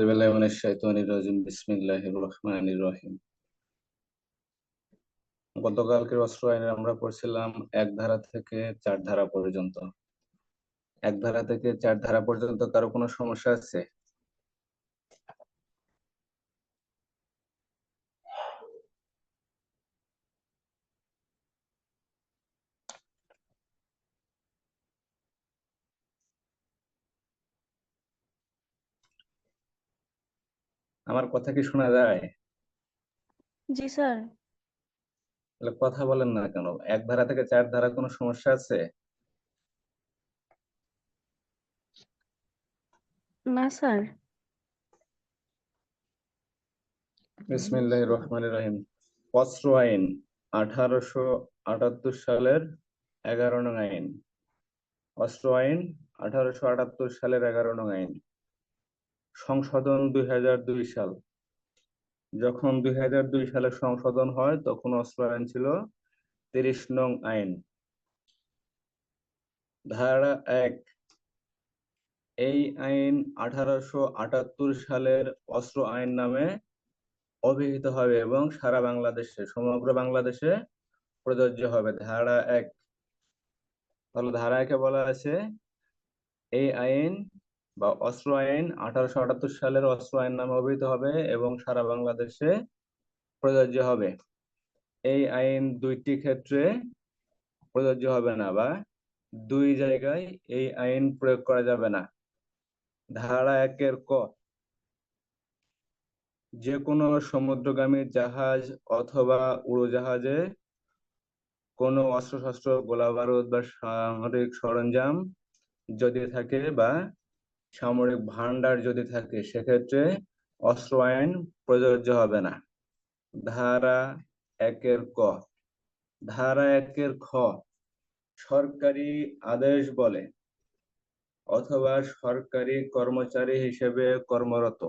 বিসমিল্লাহির রহমানির রহিম। গতকালকের অস্ত্র আইনে আমরা পড়ছিলাম এক ধারা থেকে 4 ধারা পর্যন্ত। এক ধারা থেকে 4 ধারা পর্যন্ত কারো কোনো সমস্যা আছে? আমার কথা কি শোনা যায়? জি স্যার। তাহলে কথা বলেন না কেন? এক ধারা থেকে 4 ধারা কোনো সমস্যা আছে? না স্যার। বিসমিল্লাহির রহমানির রহিম। অস্ত্র আইন 1878 সালের 11 নং আইন। অস্ত্র আইন 1878 সালের 11 নং আইন। সংশোধন 2002 সাল। যখন 2002 সালে সংশোধন হয় তখন অস্ত্র আইন ছিল 30 নং আইন। ধারা 1, এই আইন 1878 সালের অস্ত্র আইন নামে অভিহিত হবে এবং সারা বাংলাদেশে, সমগ্র বাংলাদেশে প্রযোজ্য হবে। ধারা 1, তাহলে ধারা 1-এ বলা আছে এই আইন বা অস্ত্র আইন 1878 সালের অস্ত্র আইন নামে অভিহিত হবে এবং সারা বাংলাদেশে প্রযোজ্য হবে। এই আইন 2টি ক্ষেত্রে প্রযোজ্য হবে না বা 2 জায়গায় এই আইন প্রয়োগ করা যাবে না। ধারা 1-এর ক, যে কোনো সমুদ্রগামী জাহাজ অথবা উড়োজাহাজে কোনো অস্ত্রশস্ত্র, গোলাবারুদ বা সামরিক সরঞ্জাম যদি থাকে বা সামরিক ভান্ডার যদি থাকে সেক্ষেত্রে অস্ত্র আইন প্রযোজ্য হবে না। ধারা 1-এর ক। ধারা 1-এর খ, সরকারি আদেশ বলে অথবা সরকারি কর্মচারী হিসেবে কর্মরত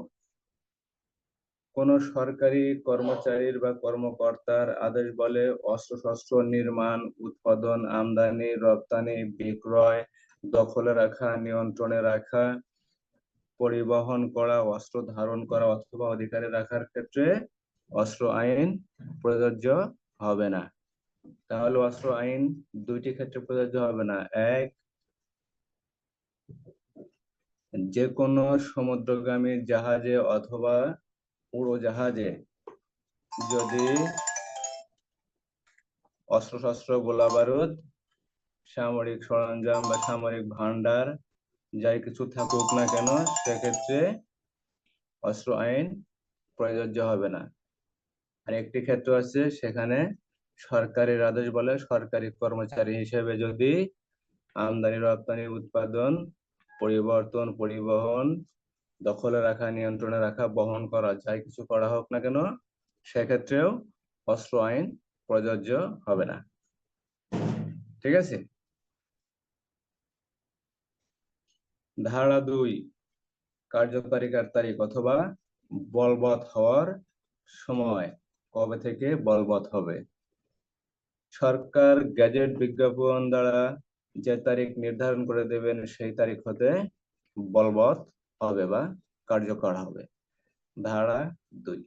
কোন সরকারি কর্মচারীর বা কর্মকর্তার আদেশ বলে অস্ত্রশস্ত্র নির্মাণ, উৎপাদন, আমদানি, রপ্তানি, বিক্রয়, দখলে রাখা, নিয়ন্ত্রণে রাখা, পরিবহন করা, অস্ত্র ধারণ করা অথবা অধিকারে রাখার ক্ষেত্রে অস্ত্র আইন প্রযোজ্য হবে না। তাহলে অস্ত্র আইন 2টি ক্ষেত্রে প্রযোজ্য হবে না। 1, যে কোনো সমুদ্রগামী জাহাজে অথবা উড়োজাহাজে যদি অস্ত্রশস্ত্র, গোলাবারুদ, সামরিক সরঞ্জাম বা সামরিক ভান্ডার যাই কিছু থাকুক না কেন সেক্ষেত্রে অস্ত্র আইন প্রযোজ্য হবে না। আর একটি ক্ষেত্র আছে, সেখানে সরকারের আদেশ বলে সরকারি কর্মচারী হিসেবে যদি আমদানি, রপ্তানি, উৎপাদন, পরিবর্তন, পরিবহন, দখলে রাখা, নিয়ন্ত্রণে রাখা, বহন করা যাই কিছু করা হোক না কেন সেক্ষেত্রেও অস্ত্র আইন প্রযোজ্য হবে না। ঠিক আছে? ধারা 2, কার্যকারিতার তারিখ অথবা বলবৎ হওয়ার সময় কবে থেকে বলবৎ হবে। সরকার গেজেট বিজ্ঞাপন দ্বারা যে তারিখ নির্ধারণ করে দেবেন সেই তারিখ হতে বলবৎ হবে বা কার্যকর হবে। ধারা 2।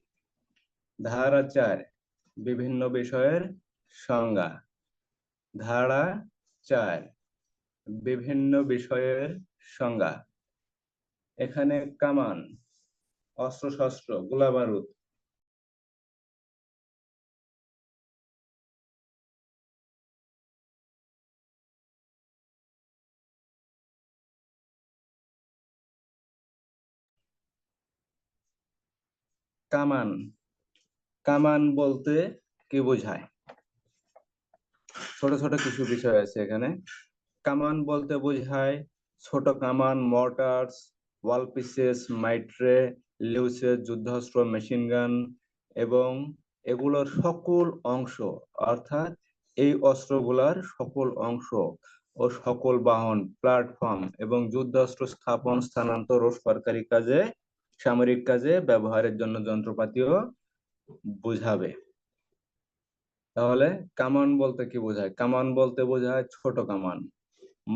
ধারা 4, বিভিন্ন বিষয়ের সংজ্ঞা। ধারা 4, বিভিন্ন বিষয়ের সংজ্ঞা। এখানে কামান, অস্ত্রশস্ত্র, গোলাবারুদ, কামান, কামান বলতে কি বোঝায়? ছোট ছোট কিছু বিষয় আছে এখানে। কামান বলতে বোঝায় ছোট কামান, মর্টার্স, ওয়াল পিসেস, মাইট্রে, লিউসেস, যুদ্ধাস্ত্র, মেশিন গান এবং এগুলোর সকল অংশ, অর্থাৎ এই অস্ত্রগুলার সকল অংশ ও সকল বাহন, প্ল্যাটফর্ম এবং যুদ্ধাস্ত্র স্থাপন, স্থানান্তর ও সরকারি কাজে, সামরিক কাজে ব্যবহারের জন্য যন্ত্রপাতিও বুঝাবে। তাহলে কামান বলতে কি বোঝায়? কামান বলতে বোঝায় ছোট কামান,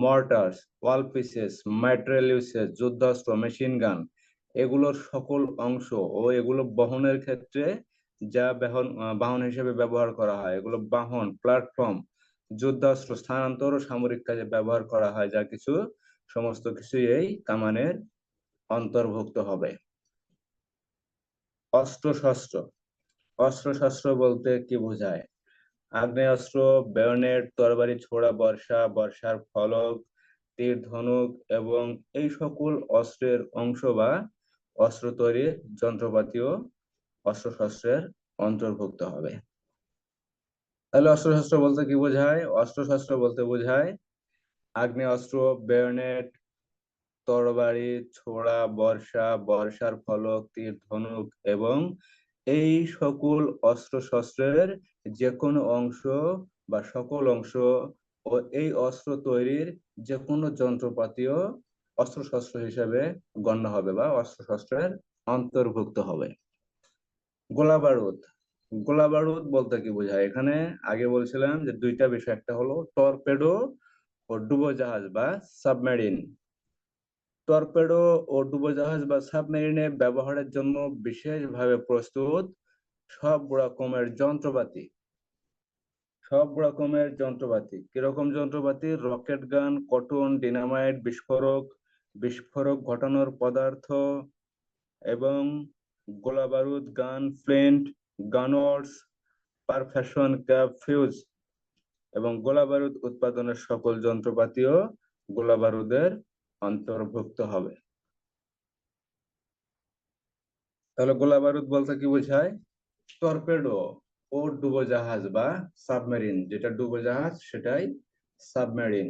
mortars, wall pieces, material uses, যুদ্ধাস্ত্র, মেশিন গান এগুলোর সকল অংশ ও এগুলো বহনের ক্ষেত্রে যা বাহন হিসেবে ব্যবহার করা হয়, এগুলো বাহন, প্ল্যাটফর্ম, যুদ্ধাস্ত্র স্থানান্তর ও সামরিক কাজে ব্যবহার করা হয়, যা কিছু সমস্ত কিছুই এই কামানের অন্তর্ভুক্ত হবে। অস্ত্রশস্ত্র। অস্ত্রশস্ত্র বলতে কি বোঝায়? আগ্নেয়াস্ত্র, বেয়নেট, তরবারি, ছোড়া, বর্ষা, বর্ষার ফলক, তীর, ধনুক এবং এই সকল অস্ত্রের অংশ বা অস্ত্র তৈরির যন্ত্রপাতিও অস্ত্রশস্ত্রের অন্তর্ভুক্ত হবে। তাহলে অস্ত্রশস্ত্র বলতে কি বোঝায়? অস্ত্রশস্ত্র বলতে বোঝায় আগ্নেয়াস্ত্র, বেয়নেট, তরবারি, ছোড়া, বর্ষা, বর্ষার ফলক, তীর, ধনুক এবং এই সকল অস্ত্রশস্ত্রের যে কোনো অংশ বা সকল অংশ ও এই অস্ত্র তৈরির যে কোনো যন্ত্রপাতিও অস্ত্রশস্ত্র হিসেবে গণ্য হবে বা অস্ত্রশস্ত্রের অন্তর্ভুক্ত হবে। গোলা বারুদ। গোলা বারুদ বলতে কি বোঝায়? এখানে আগে বলছিলাম যে দুইটা বিষয়, একটা হলো টর্পেডো ও ডুবোজাহাজ বা সাবমেরিন। টর্পেডো ও ডুবোজাহাজ বা সাবমেরিনে ব্যবহারের জন্য বিশেষভাবে প্রস্তুত সব রকমের যন্ত্রপাতি কিরকম যন্ত্রপাতি? রকেট গান, কটন, ডিনামাইট, বিস্ফোরক, বিস্ফোরক ঘটানোর পদার্থ এবং গোলা বারুদ, গান, ফ্লিন্ট, গানওয়ার্স, পারফেশন ক্যাপ, ফিউজ এবং গোলা বারুদ উৎপাদনের সকল যন্ত্রপাতিও গোলা বারুদের অন্তর্ভুক্ত হবে। তাহলে গোলা বারুদ বলতে কি বোঝায়? টর্পেডো ও ডুবোজাহাজ বা সাবমেরিন, যেটা ডুবোজাহাজ সেটাই সাবমেরিন।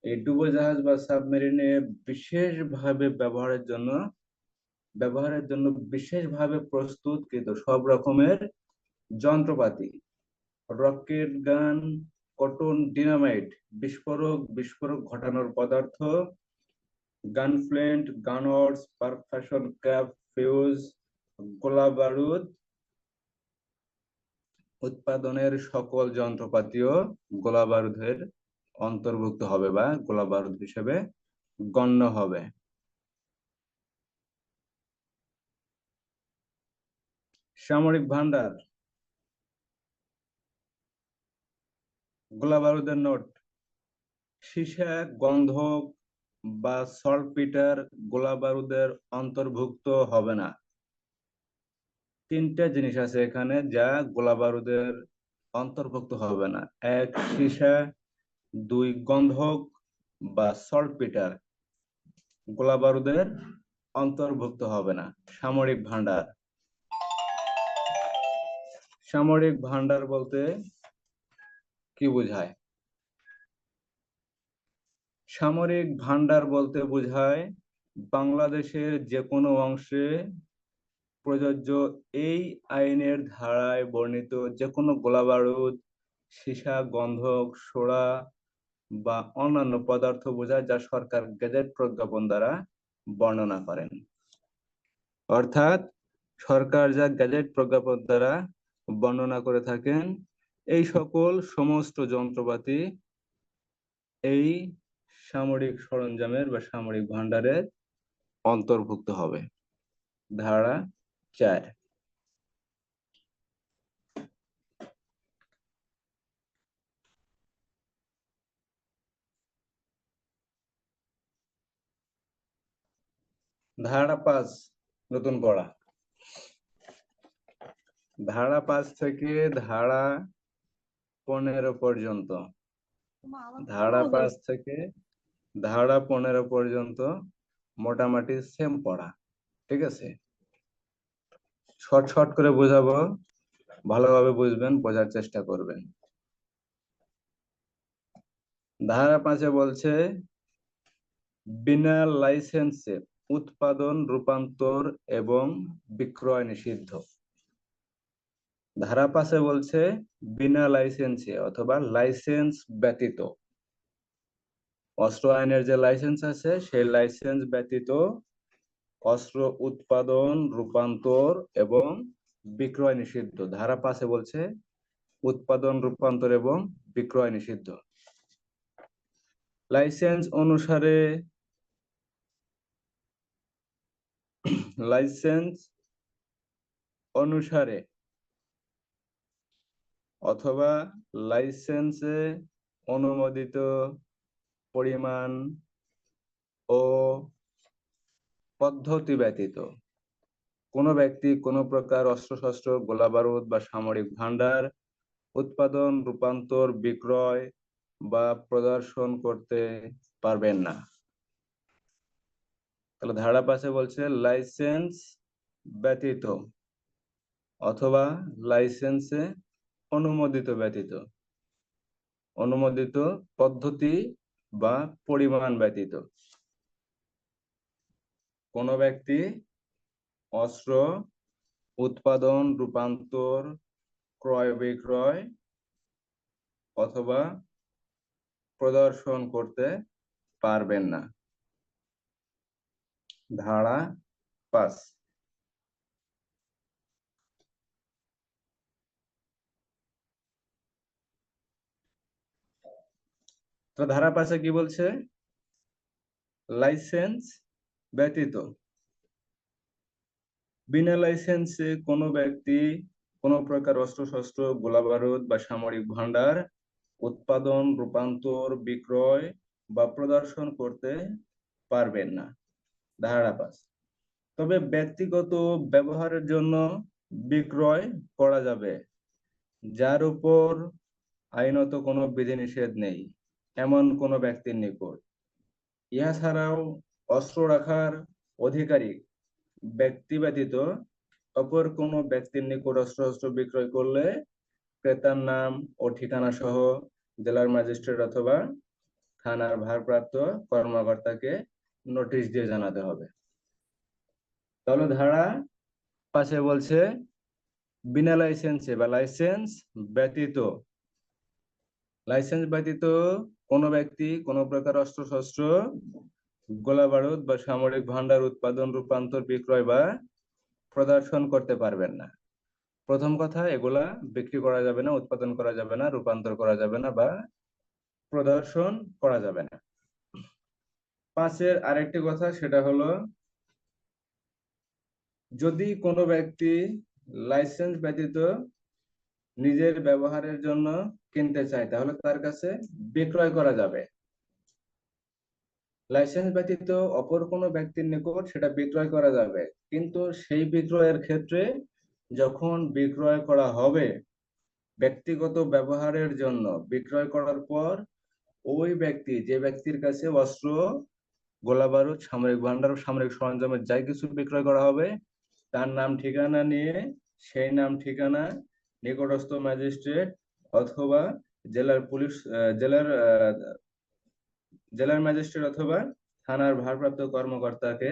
এই ডুবোজাহাজ বা সাবমেরিনে বিশেষভাবে ব্যবহারের জন্য বিশেষভাবে প্রস্তুতকৃত সব রকমের যন্ত্রপাতি, রকেট গান, কটন, ডিনামাইট, বিস্ফোরক ঘটানোর পদার্থ, গান, ফ্লিন্ট, গানওয়ার্স, পারফেশন ক্যাপ, ফিউজ, গোলা বারুদ উৎপাদনের সকল যন্ত্রপাতিও গোলা বারুদের অন্তর্ভুক্ত হবে বা গোলা বারুদ হিসেবে গণ্য হবে। সামরিক ভান্ডার। গোলা বারুদের নোট: সীসা, গন্ধক বা সল্টপিটার গোলা বারুদের অন্তর্ভুক্ত হবে না। তিনটা জিনিস আছে এখানে যা গোলা বারুদের অন্তর্ভুক্ত হবে না। এক, সীসা; দুই, গন্ধক বা সল্টপিটার গোলা বারুদের অন্তর্ভুক্ত হবে না। সামরিক ভান্ডার। সামরিক ভান্ডার বলতে কি বোঝায়? সামরিক ভান্ডার বলতে বোঝায় বাংলাদেশের যে কোনো অংশে প্রযোজ্য এই আইনের ধারায় বর্ণিত যে কোনো গোলাবারুদ, সীসা, গন্ধক, সোরা বা অন্যান্য পদার্থ বোঝায় যা সরকার গেজেট প্রজ্ঞাপন দ্বারা বর্ণনা করেন। অর্থাৎ সরকার যা গেজেট প্রজ্ঞাপন দ্বারা বর্ণনা করে থাকেন এই সকল সমস্ত যন্ত্রপাতি এই সামরিক সরঞ্জামের বা সামরিক ভান্ডারের অন্তর্ভুক্ত হবে। ধারা 4। ধারা 5 নতুন পড়া। ধারা 5 থেকে ধারা 15 পর্যন্ত। ধারা 5 থেকে ধারা 15 পর্যন্ত মোটামুটি সেম পড়া, ঠিক আছে? শর্ট করে বোঝাবো, ভালোভাবে বুঝবেন, বোঝার চেষ্টা করবেন। ধারা 5-এ বলছে বিনা লাইসেন্সে উৎপাদন, রূপান্তর এবং বিক্রয় নিষিদ্ধ। ধারা 5-এ বলছে বিনা লাইসেন্সে অথবা লাইসেন্স ব্যতীত, অস্ত্র আইনের যে লাইসেন্স আছে সেই লাইসেন্স ব্যতীত অস্ত্র উৎপাদন, রূপান্তর এবং বিক্রয় নিষিদ্ধ। ধারা 5-এ বলছে উৎপাদন, রূপান্তর এবং বিক্রয় নিষিদ্ধ। লাইসেন্স অনুসারে লাইসেন্স অনুসারে অথবা লাইসেন্সে অনুমোদিত পরিমাণ ও পদ্ধতি ব্যতীত কোনো ব্যক্তি কোনো প্রকার অস্ত্রশস্ত্র, গোলাবারুদ বা সামরিক ভান্ডার উৎপাদন, রূপান্তর, বিক্রয় বা প্রদর্শন করতে পারবেন না। তাহলে ধারা 5 বলছে লাইসেন্স ব্যতীত অথবা লাইসেন্সে অনুমোদিত ব্যতীত, অনুমোদিত পদ্ধতি বা পরিমাণ ব্যতীত কোনো ব্যক্তি অস্ত্র উৎপাদন, রূপান্তর, ক্রয় বিক্রয় অথবা প্রদর্শন করতে পারবেন না। ধারা 5। তো ধারা 5 কি বলছে? লাইসেন্স ব্যতীত বিনা লাইসেন্সে কোনো ব্যক্তি কোনো প্রকার অস্ত্রশস্ত্র, গোলাবারুদ বা সামরিক ভান্ডার উৎপাদন, রূপান্তর, বিক্রয় বা প্রদর্শন করতে পারবেন না। ধারা 5। তবে ব্যক্তিগত ব্যবহারের জন্য বিক্রয় করা যাবে, যার উপর আইনত কোনো বিধিনিষেধ নেই এমন কোনো ব্যক্তির নিকট। ইহা ছাড়াও অস্ত্র রাখার অধিকারী ব্যক্তি ব্যতীত অপর কোনো ব্যক্তির নিকট অস্ত্র বিক্রয় করলে ক্রেতার নাম ও ঠিকানা সহ জেলার ম্যাজিস্ট্রেট অথবা থানার ভারপ্রাপ্ত কর্মকর্তাকে নোটিশ দিয়ে জানাতে হবে। তাহলে ধারা 5 বলছে বিনা লাইসেন্সে বা লাইসেন্স ব্যতীত কোনো ব্যক্তি কোনো প্রকার অস্ত্রশস্ত্র, গোলাবারুদ বা সামরিক ভান্ডার উৎপাদন, রূপান্তর, বিক্রয় বা প্রদর্শন করতে পারবেন না। প্রথম কথা, এগুলা বিক্রি করা যাবে না, উৎপাদন করা যাবে না, রূপান্তর করা যাবে না বা প্রদর্শন করা যাবে না। 5 আরেকটি কথা, সেটা হলো যদি কোনো ব্যক্তি লাইসেন্স ব্যতীত নিজের ব্যবহারের জন্য কিনতে চায় তাহলে তার কাছে বিক্রয় করা যাবে। লাইসেন্স ব্যতীত অপর কোনো ব্যক্তির নিকট সেটা বিক্রয় করা যাবে, কিন্তু সেই বিক্রয়ের ক্ষেত্রে যখন বিক্রয় করা হবে ব্যক্তিগত ব্যবহারের জন্য, বিক্রয় করার পর ওই ব্যক্তি, যে ব্যক্তির কাছে অস্ত্র, গোলাবারুদ, সামরিক ভান্ডার, সামরিক সরঞ্জামের যাই কিছু বিক্রয় করা হবে তার নাম ঠিকানা নিয়ে সেই নাম ঠিকানা নিকটস্থ ম্যাজিস্ট্রেট অথবা জেলার পুলিশ, জেলার ম্যাজিস্ট্রেট অথবা থানার ভারপ্রাপ্ত কর্মকর্তাকে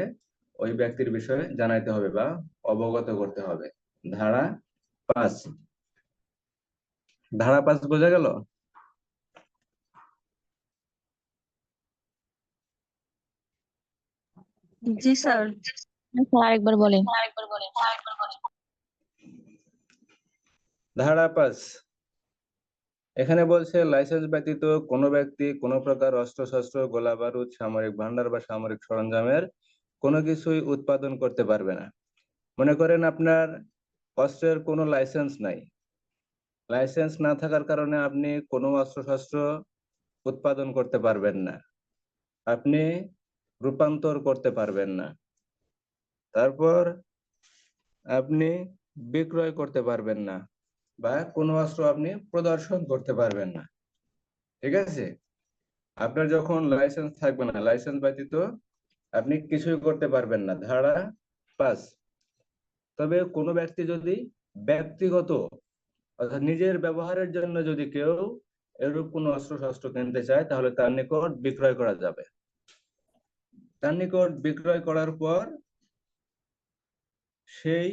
ওই ব্যক্তির বিষয়ে জানাইতে হবে বা অবগত করতে হবে। ধারা 5। ধারা 5 বোঝা গেল? জি স্যার। স্যার আরেকবার বলেন। ধারা 5 এখানে বলছে লাইসেন্স ব্যতীত কোনো ব্যক্তি কোনো প্রকার অস্ত্রশস্ত্র, গোলাবারুদ, সামরিক ভান্ডার বা সামরিক সরঞ্জামের কোনো কিছুই উৎপাদন করতে পারবে না। মনে করেন আপনার অস্ত্রের কোনো লাইসেন্স নাই, লাইসেন্স না থাকার কারণে আপনি কোনো অস্ত্রশস্ত্র উৎপাদন করতে পারবেন না, আপনি রূপান্তর করতে পারবেন না, তারপর আপনি বিক্রয় করতে পারবেন না বা কোনো অস্ত্র আপনি প্রদর্শন করতে পারবেন না। ঠিক আছে? আপনার যখন লাইসেন্স থাকবে না, লাইসেন্স ব্যতীত আপনি কিছুই করতে পারবেন না। ধারা 5। তবে কোনো ব্যক্তি যদি ব্যক্তিগত অর্থাৎ নিজের ব্যবহারের জন্য যদি কেউ এরূপ কোনো অস্ত্রশস্ত্র কিনতে চায় তাহলে তার নিকট বিক্রয় করা যাবে। তার নিকট বিক্রয় করার পর সেই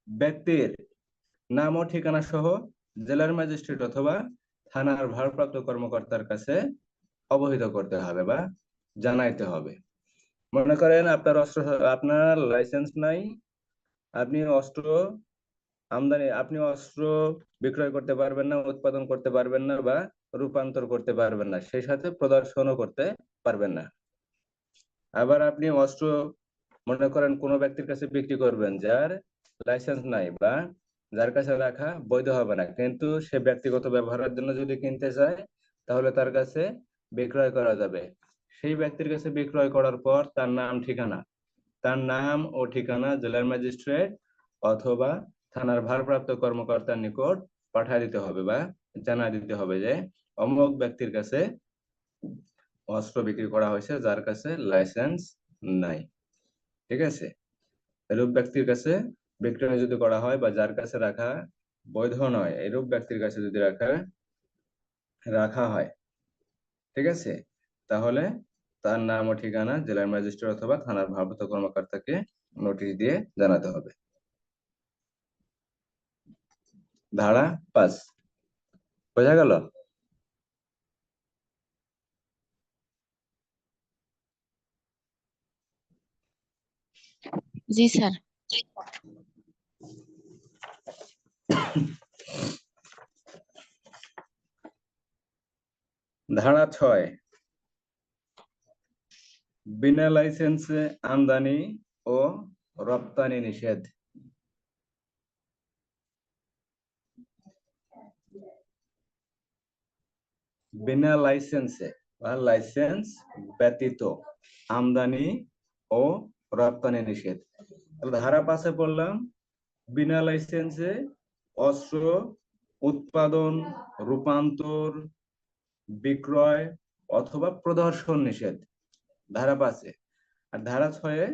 ব্যক্তির নাম ও ঠিকানা সহ জেলার ম্যাজিস্ট্রেট অথবা থানার ভারপ্রাপ্ত কর্মকর্তার কাছে অবহিত করতে হবে বা জানাইতে হবে। মনে করেন আপনার লাইসেন্স নাই, আপনি অস্ত্র বিক্রয় করতে পারবেন না, উৎপাদন করতে পারবেন না বা রূপান্তর করতে পারবেন না, সেই সাথে প্রদর্শনও করতে পারবেন না। আবার আপনি অস্ত্র মনে করেন কোনো ব্যক্তির কাছে বিক্রি করবেন যার লাইসেন্স নাই বা যার কাছে রাখা বৈধ হবে না, কিন্তু সে ব্যক্তিগত ব্যবহারের জন্য যদি কিনতে চায় তাহলে তার কাছে বিক্রয় করা যাবে। সেই ব্যক্তির কাছে বিক্রয় করার পর তার নাম ও ঠিকানা জেলার ম্যাজিস্ট্রেট অথবা থানার ভারপ্রাপ্ত কর্মকর্তার নিকট পাঠিয়ে দিতে হবে বা জানা দিতে হবে যে অমুক ব্যক্তির কাছে অস্ত্র বিক্রি করা হয়েছে যার কাছে লাইসেন্স নাই। ঠিক আছে, এরূপ ব্যক্তির কাছে বিক্রয় যদি করা হয় বা যার কাছে রাখা বৈধ নয় এরূপ ব্যক্তির কাছে যদি রাখা হয়, ঠিক আছে, তাহলে তার নাম ও ঠিকানা জেলার ম্যাজিস্ট্রেট অথবা থানার ভারপ্রাপ্ত কর্মকর্তাকে নোটিশ দিয়ে জানাতে হবে। ধারা 5 বোঝা গেল? জি স্যার। ধারা 6 বিনা লাইসেন্সে আমদানি ও রপ্তানি নিষেধ। বিনা লাইসেন্সে বা লাইসেন্স ব্যতীত আমদানি ও রপ্তানি নিষেধ। ধারা 5 পড়লাম বিনা লাইসেন্সে অস্ত্র উৎপাদন, রূপান্তর, বিক্রয় অথবা প্রদর্শন নিষেধ, ধারা 5। আর ধারা 6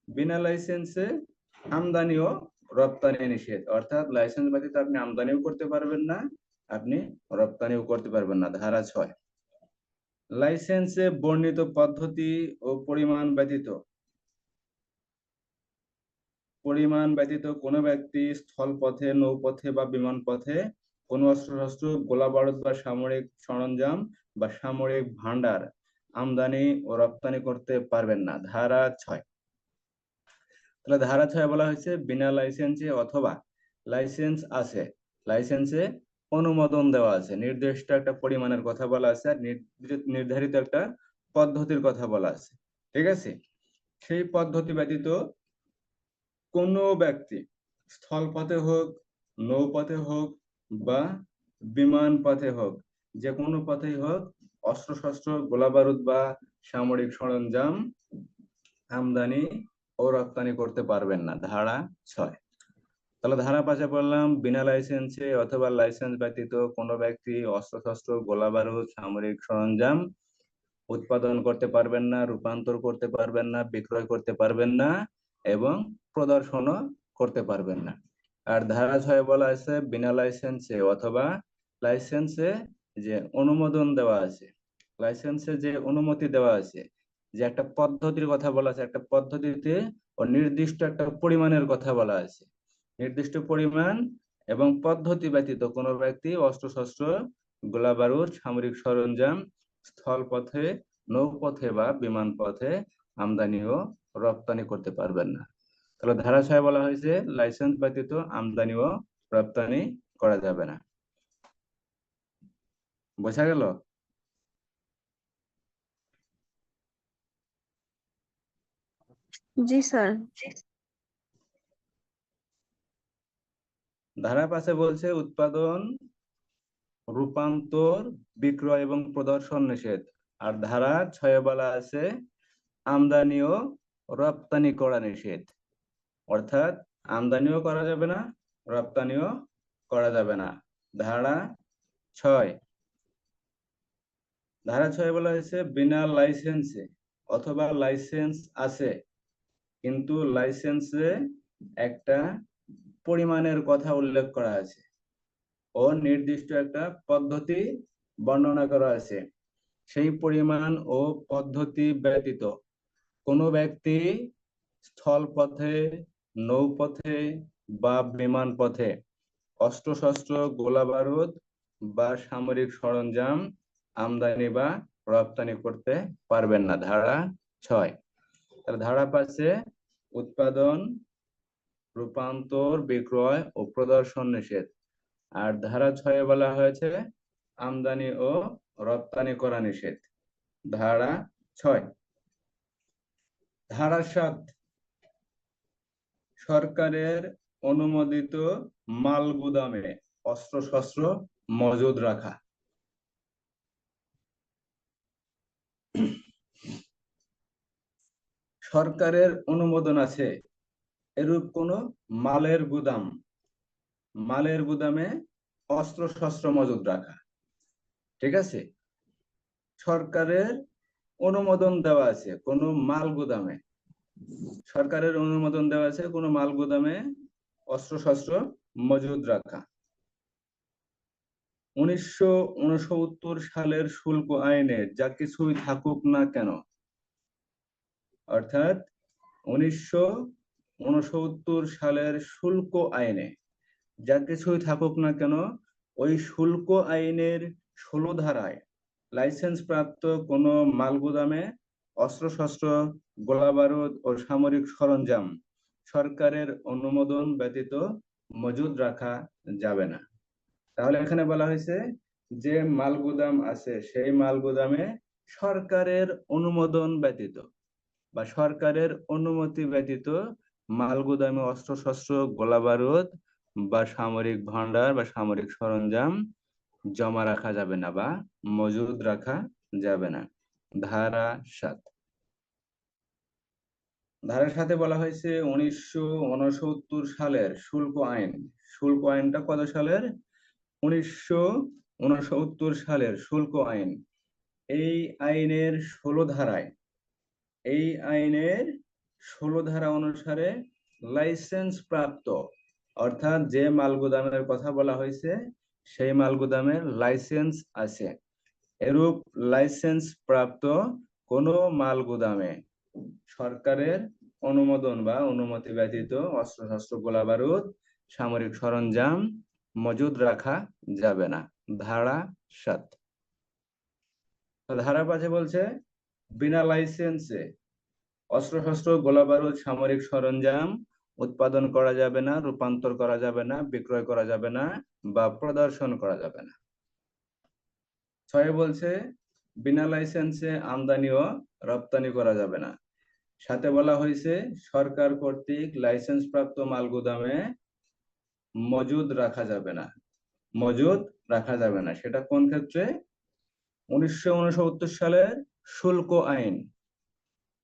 বিনা লাইসেন্সে আমদানি ও রপ্তানি নিষেধ, অর্থাৎ লাইসেন্স ব্যতীত আপনি আমদানিও করতে পারবেন না, আপনি রপ্তানিও করতে পারবেন না, ধারা 6। লাইসেন্সে বর্ণিত পদ্ধতি ও পরিমাণ ব্যতীত কোনো ব্যক্তি স্থলপথে, নৌপথে বা বিমান পথে কোনো অস্ত্রশস্ত্র, গোলা বারুদ বা সামরিক সরঞ্জাম বা সামরিক ভান্ডার আমদানি ও রপ্তানি করতে পারবেন না, ধারা 6। তাহলে ধারা 6 বলা হয়েছে বিনা লাইসেন্সে অথবা লাইসেন্স আছে, লাইসেন্সে অনুমোদন দেওয়া আছে, নির্দিষ্ট একটা পরিমাণের কথা বলা আছে, আর নির্ধারিত একটা পদ্ধতির কথা বলা আছে। ঠিক আছে, সেই পদ্ধতি ব্যতীত কোনো ব্যক্তি স্থলপথে হোক, নৌপথে হোক বা বিমান পথে হোক, যে কোনো পথেই হোক অস্ত্রশস্ত্র, গোলা বারুদ বা সামরিক সরঞ্জাম আমদানি ও রপ্তানি করতে পারবেন না, ধারা 6। তাহলে ধারা 5 বললাম বিনা লাইসেন্সে অথবা লাইসেন্স ব্যতীত কোনো ব্যক্তি অস্ত্রশস্ত্র, গোলা বারুদ, সামরিক সরঞ্জাম উৎপাদন করতে পারবেন না, রূপান্তর করতে পারবেন না, বিক্রয় করতে পারবেন না এবং প্রদর্শনও করতে পারবেন না। আর ধারা 6 বলা আছে বিনা লাইসেন্সে অথবা লাইসেন্সে যে অনুমোদন দেওয়া আছে, লাইসেন্সে যে অনুমতি দেওয়া আছে, যে একটা পদ্ধতির কথা বলা আছে, একটা পদ্ধতিতে ও নির্দিষ্ট একটা পরিমাণের কথা বলা আছে, নির্দিষ্ট পরিমাণ এবং পদ্ধতি ব্যতীত কোনো ব্যক্তি অস্ত্রশস্ত্র, গোলা বারুদ, সামরিক সরঞ্জাম স্থলপথে, নৌপথে বা বিমান পথে আমদানি ও রপ্তানি করতে পারবেন না। তাহলে ধারা 6 বলা হয়েছে লাইসেন্স ব্যতীত আমদানি ও রপ্তানি করা যাবে না। বোঝা গেল? জি স্যার। ধারা 5 বলছে উৎপাদন, রূপান্তর, বিক্রয় এবং প্রদর্শন নিষেধ। আর ধারা 6 বলা আছে আমদানি ও রপ্তানি করা নিষেধ, অর্থাৎ আমদানিও করা যাবে না, রপ্তানিও করা যাবে না, ধারা 6। ধারা 6 বলা হয়েছে বিনা লাইসেন্সে অথবা লাইসেন্স আছে কিন্তু লাইসেন্সে একটা পরিমাণের কথা উল্লেখ করা আছে ও নির্দিষ্ট একটা পদ্ধতি বর্ণনা করা আছে, সেই পরিমাণ ও পদ্ধতি ব্যতীত কোনো ব্যক্তি স্থলপথে, নৌপথে বা বিমান পথে অস্ত্রশস্ত্র, গোলা বারুদ বা সামরিক সরঞ্জাম আমদানি বা রপ্তানি করতে পারবেন না, ধারা 6। তাহলে ধারা 5 উৎপাদন, রূপান্তর, বিক্রয় ও প্রদর্শন নিষেধ। আর ধারা 6 বলা হয়েছে আমদানি ও রপ্তানি করা নিষেধ, ধারা 6। ধারা 7 সরকারের অনুমোদিত মাল গুদামে অস্ত্রশস্ত্র মজুদ রাখা। সরকারের অনুমোদন আছে এরূপ কোন মালের গুদামে অস্ত্রশস্ত্র মজুদ রাখা। ঠিক আছে, সরকারের অনুমোদন দেওয়া আছে কোন মাল গুদামে, সরকারের অনুমোদন দেওয়া আছে কোন মাল গুদামে অস্ত্রশস্ত্র মজুদ রাখা। 1969 সালের শুল্ক আইনে যা কিছুই থাকুক না কেন, অর্থাৎ 1969 সালের শুল্ক আইনে যা কিছুই থাকুক না কেন, ওই শুল্ক আইনের 16 ধারায় লাইসেন্স প্রাপ্ত কোনো মাল গুদামে অস্ত্রশস্ত্র, গোলাবারুদ ও সামরিক সরঞ্জাম সরকারের অনুমোদন ব্যতীত মজুদ রাখা যাবে না। তাহলে এখানে বলা হয়েছে যে মাল গুদাম আছে সেই মাল গুদামে সরকারের অনুমোদন ব্যতীত বা সরকারের অনুমতি ব্যতীত মাল গুদামে অস্ত্রশস্ত্র, গোলাবারুদ বা সামরিক ভান্ডার বা সামরিক সরঞ্জাম জমা রাখা যাবে না বা মজুদ রাখা যাবে না। ধারা 7। ধারার সাথে বলা হয়েছে 1969 সালের শুল্ক আইন। শুল্ক আইনটা কত সালের? 1969 সালের শুল্ক আইন। এই আইনের 16 ধারায়, এই আইনের 16 ধারা অনুসারে লাইসেন্স প্রাপ্ত, অর্থাৎ যে মাল গুদামের কথা বলা হয়েছে সেই মাল গুদামের লাইসেন্স আছে, এরূপ লাইসেন্স প্রাপ্ত কোনো মাল গুদামে সরকারের অনুমোদন বা অনুমতি ব্যতীত অস্ত্রশস্ত্র, গোলাবারুদ, সামরিক সরঞ্জাম মজুদ রাখা যাবে না। ধারা 7। ধারা 5 বলছে বিনা লাইসেন্সে অস্ত্রশস্ত্র, গোলাবারুদ, সামরিক সরঞ্জাম উৎপাদন করা যাবে না, রূপান্তর করা যাবে না, বিক্রয় করা যাবে না বা প্রদর্শন করা যাবে না। 6 বলছে বিনা লাইসেন্সে আমদানি ও রপ্তানি করা যাবে না। 7 বলা হয়েছে সরকার কর্তৃক লাইসেন্স প্রাপ্ত মাল গুদামে মজুদ রাখা যাবে না, মজুদ রাখা যাবে না। সেটা কোন ক্ষেত্রে? 1969 সালের শুল্ক আইন।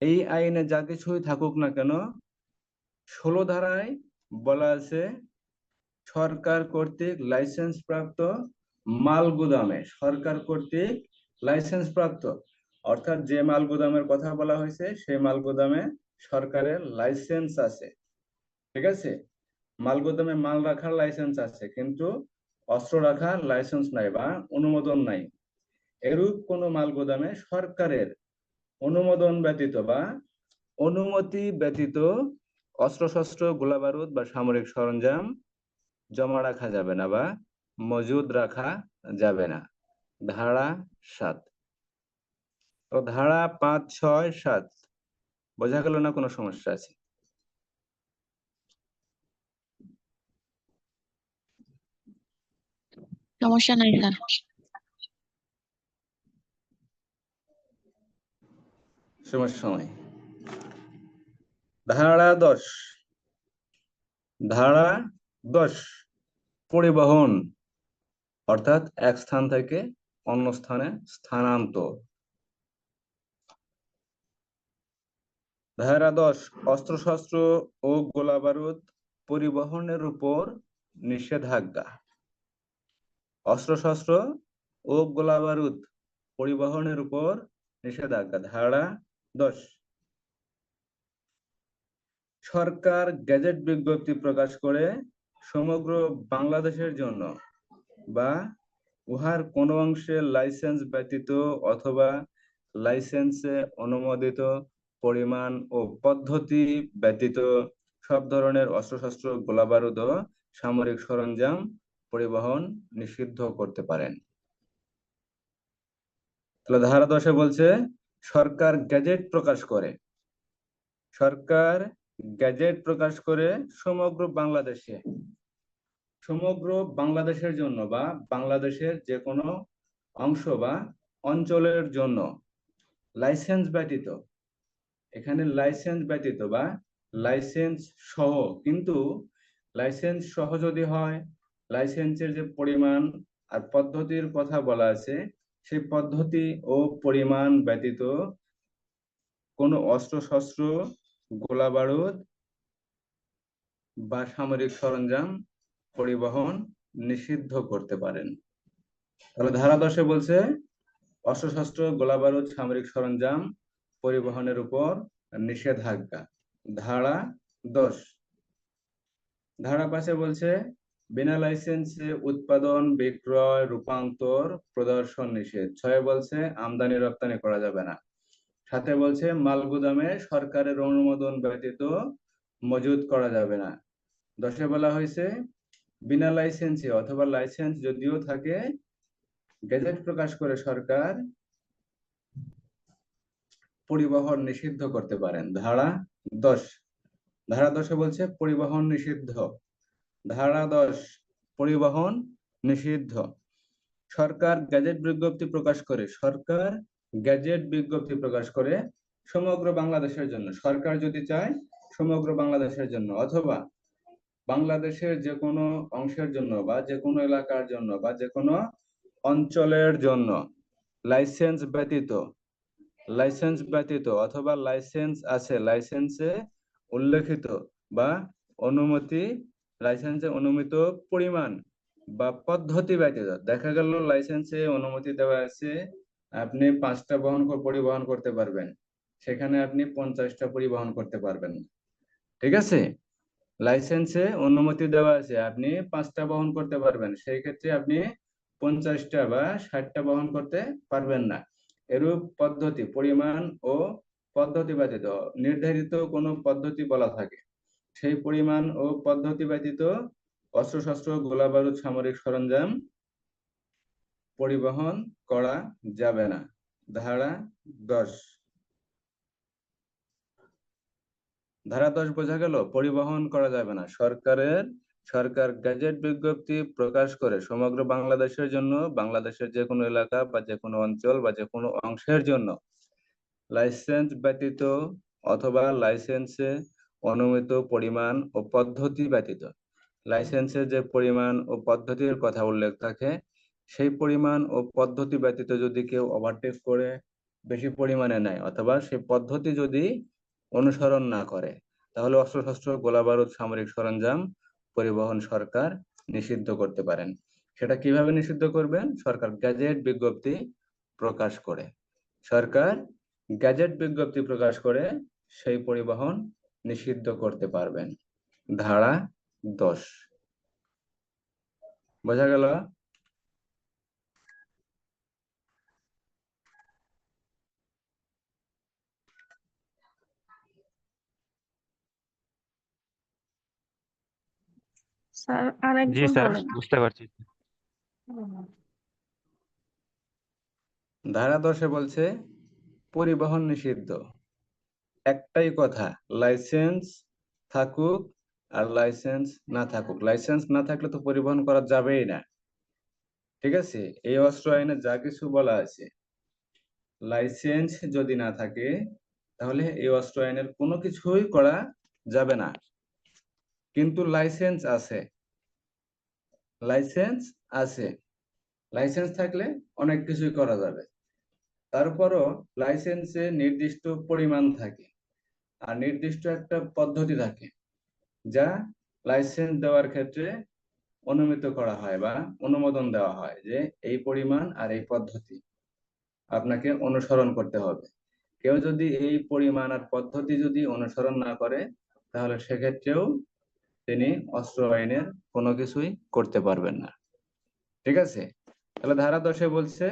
এই আইনে যা কিছুই থাকুক না কেন, 16 ধারায় বলা আছে সরকার কর্তৃক লাইসেন্স প্রাপ্ত মাল গুদামে, সরকার কর্তৃক লাইসেন্স প্রাপ্ত, অর্থাৎ যে মাল গুদামের কথা বলা হয়েছে সেই মাল গুদামে সরকারের লাইসেন্স আছে। ঠিক আছে, মাল গুদামে মাল রাখার লাইসেন্স আছে কিন্তু অস্ত্র রাখার লাইসেন্স নাই বা অনুমোদন নাই। এরূপ কোন মাল গুদামে সরকারের অনুমোদন ব্যতীত বা অনুমতি ব্যতীত অস্ত্রশস্ত্র, গোলাবারুদ বা সামরিক সরঞ্জাম জমা রাখা যাবে না বা মজুদ রাখা যাবে না। ধারা 7। তো ধারা 5, 6, 7 বোঝা গেল না? কোনো সমস্যা আছে? সমস্যা নাই স্যার। সমস্যা নাই। ধারা 10। ধারা 10 পরিবহন, অর্থাৎ এক স্থান থেকে অন্য স্থানে স্থানান্তর। ধারা 10 অস্ত্রশস্ত্র ও গোলাবারুদ পরিবহনের উপর নিষেধাজ্ঞা। অস্ত্রশস্ত্র ও গোলাবারুদ পরিবহনের উপর নিষেধাজ্ঞা। ধারা 10 সরকার গেজেট বিজ্ঞপ্তি প্রকাশ করে সমগ্র বাংলাদেশের জন্য বা উহার কোন অংশে লাইসেন্স ব্যতীত অথবা লাইসেন্সে অনুমোদিত পরিমাণ ও পদ্ধতি ব্যতীত সব ধরনের অস্ত্রশস্ত্র, গোলাবারুদ ও সামরিক সরঞ্জাম পরিবহন নিষিদ্ধ করতে পারেন। তাহলে ধারা 10 বলছে সরকার গেজেট প্রকাশ করে, সরকার গেজেট প্রকাশ করে সমগ্র বাংলাদেশে, সমগ্র বাংলাদেশের জন্য বা বাংলাদেশের যে কোনো অংশ বা অঞ্চলের জন্য লাইসেন্স ব্যতীত, এখানে লাইসেন্স ব্যতীত বা লাইসেন্স সহ, কিন্তু লাইসেন্স সহ যদি হয়, লাইসেন্সের যে পরিমাণ আর পদ্ধতির কথা বলা আছে, সেই পদ্ধতি ও পরিমাণ ব্যতীত কোনো অস্ত্রশস্ত্র, গোলাবারুদ বা সামরিক সরঞ্জাম পরিবহন নিষিদ্ধ করতে পারেন। তাহলে ধারা 10-এ বলছে অস্ত্রশস্ত্র, গোলাবারুদ, সামরিক সরঞ্জাম পরিবহনের উপর নিষেধাজ্ঞা। ধারা 10। ধারা 5-এ বলছে বিনা লাইসেন্সে উৎপাদন, বিক্রয়, রূপান্তর, প্রদর্শন নিষেধ। 6-এ বলছে আমদানি রপ্তানি করা যাবে না। 7-এ বলছে মাল গুদামে সরকারের অনুমোদন ব্যতীত মজুত করা যাবে না। 10-এ বলা হয়েছে বিনা লাইসেন্সে অথবা লাইসেন্স যদিও থাকে, গেজেট প্রকাশ করে সরকার পরিবহন নিষিদ্ধ করতে পারেন। ধারা 10। ধারা 10-এ বলছে পরিবহন নিষিদ্ধ। ধারা 10 পরিবহন নিষিদ্ধ। সরকার গ্যাজেট বিজ্ঞপ্তি প্রকাশ করে, সরকার গ্যাজেট বিজ্ঞপ্তি প্রকাশ করে সমগ্র বাংলাদেশের জন্য। সরকার যদি চায় সমগ্র বাংলাদেশের জন্য, অথবা বাংলাদেশের যে কোনো অংশের জন্য বা যে কোনো এলাকার জন্য বা যে কোনো অঞ্চলের জন্য, লাইসেন্স ব্যতীত অথবা লাইসেন্স আছে, লাইসেন্সে উল্লেখিত বা অনুমতি, লাইসেন্সে অনুমোদিত পরিমাণ বা পদ্ধতি ব্যতীত। দেখা গেল লাইসেন্সে অনুমতি দেওয়া আছে আপনি 5টা পরিবহন করতে পারবেন, সেখানে আপনি 50টা পরিবহন করতে পারবেন না। ঠিক আছে, লাইসেন্সে অনুমতি দেওয়া আছে আপনি 5টা বহন করতে পারবেন, সেই ক্ষেত্রে আপনি 50টা বা 60টা বহন করতে পারবেন না। এরূপ পদ্ধতি, পরিমাণ ও পদ্ধতি ব্যতীত নির্ধারিত কোনো পদ্ধতি বলা থাকে, সেই পরিমাণ ও পদ্ধতি ব্যতীত অস্ত্রশস্ত্র, গোলাবারুদ, সামরিক সরঞ্জাম পরিবহন করা যাবে না। ধারা 10। ধারা 10 বোঝা গেল পরিবহন করা যাবে না। সরকার গ্যাজেট বিজ্ঞপ্তি প্রকাশ করে সমগ্র বাংলাদেশের জন্য, বাংলাদেশের যে কোনো এলাকা বা যে কোনো অঞ্চল বা যে কোনো অংশের জন্য লাইসেন্স ব্যতীত অথবা লাইসেন্সে অনুমোদিত পরিমাণ ও পদ্ধতি ব্যতীত, লাইসেন্সের যে পরিমাণ ও পদ্ধতির কথা উল্লেখ থাকে, সেই পরিমাণ ও পদ্ধতি ব্যতীত যদি কেউ ওভারটেক করে বেশি পরিমাণে নেয় অথবা সেই পদ্ধতি যদি অনুসরণ না করে, তাহলে অস্ত্রশস্ত্র, গোলাবারুদ, সামরিক সরঞ্জাম পরিবহন সরকার নিষিদ্ধ করতে পারেন। সেটা কিভাবে নিষিদ্ধ করবেন? সরকার গ্যাজেট বিজ্ঞপ্তি প্রকাশ করে, সরকার গ্যাজেট বিজ্ঞপ্তি প্রকাশ করে সেই পরিবহন নিষিদ্ধ করতে পারবেন। ধারা 10 বোঝা গেল? স্যার জি আরেকবার স্যার, বলেন। বুঝতে পারছি। ধারা 10-এ বলছে পরিবহন নিষিদ্ধ। একটাই কথা, লাইসেন্স থাকুক আর লাইসেন্স না থাকুক, লাইসেন্স না থাকলে তো পরিবহন করা যাবেই না। ঠিক আছে, এই অস্ত্র আইনে যা কিছু বলা আছে, লাইসেন্স যদি না থাকে তাহলে এই অস্ত্র আইনের কোনো কিছুই করা যাবে না। কিন্তু লাইসেন্স আছে, লাইসেন্স আছে, লাইসেন্স থাকলে অনেক কিছুই করা যাবে। তারপরও লাইসেন্সে নির্দিষ্ট পরিমাণ থাকে আর নির্দিষ্ট একটা পদ্ধতি থাকে, যা লাইসেন্স দেওয়ার ক্ষেত্রে অনুমোদিত করা হয় বা অনুমোদন দেওয়া হয় যে এই পরিমাণ আর এই পদ্ধতি আপনাকে অনুসরণ করতে হবে। কেউ যদি এই পরিমাণ আর পদ্ধতি যদি অনুসরণ না করে, তাহলে সেক্ষেত্রেও তিনি অস্ত্র আইনের কোনো কিছুই করতে পারবেন না। ঠিক আছে, তাহলে ধারা 10-এ বলছে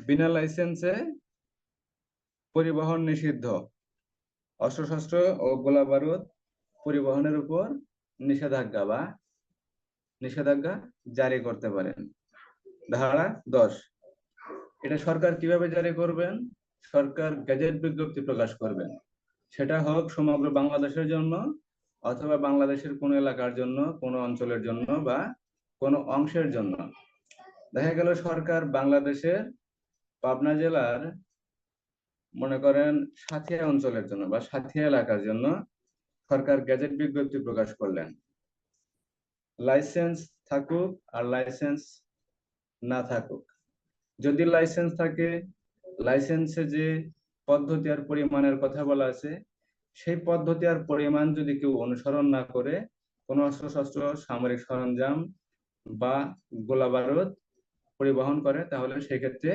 বিনা লাইসেন্সে পরিবহন নিষিদ্ধ, অস্ত্রশস্ত্র ও গোলাবারুদ পরিবহনের উপর নিষেধাজ্ঞা জারি করতে পারেন। ধারা 10, এটা সরকার কিভাবে জারি করবেন? সরকার গ্যাজেট বিজ্ঞপ্তি প্রকাশ করবেন, সেটা হোক সমগ্র বাংলাদেশের জন্য অথবা বাংলাদেশের কোনো এলাকার জন্য, কোনো অঞ্চলের জন্য বা কোনো অংশের জন্য। দেখা গেল সরকার বাংলাদেশের পাবনা জেলার মনে করেন সাথিয়া অঞ্চলের জন্য বা সাথিয়া এলাকার জন্য সরকার গেজেট বিজ্ঞপ্তি প্রকাশ করলেন, লাইসেন্স থাকুক আর লাইসেন্স না থাকুক। যদি লাইসেন্স থাকে, লাইসেন্সে যে পদ্ধতি আর পরিমাণের কথা বলা আছে, সেই পদ্ধতি আর পরিমাণ যদি কেউ অনুসরণ না করে কোনো অস্ত্রশস্ত্র, সামরিক সরঞ্জাম বা গোলা বারুদ পরিবহন করে, তাহলে সেক্ষেত্রে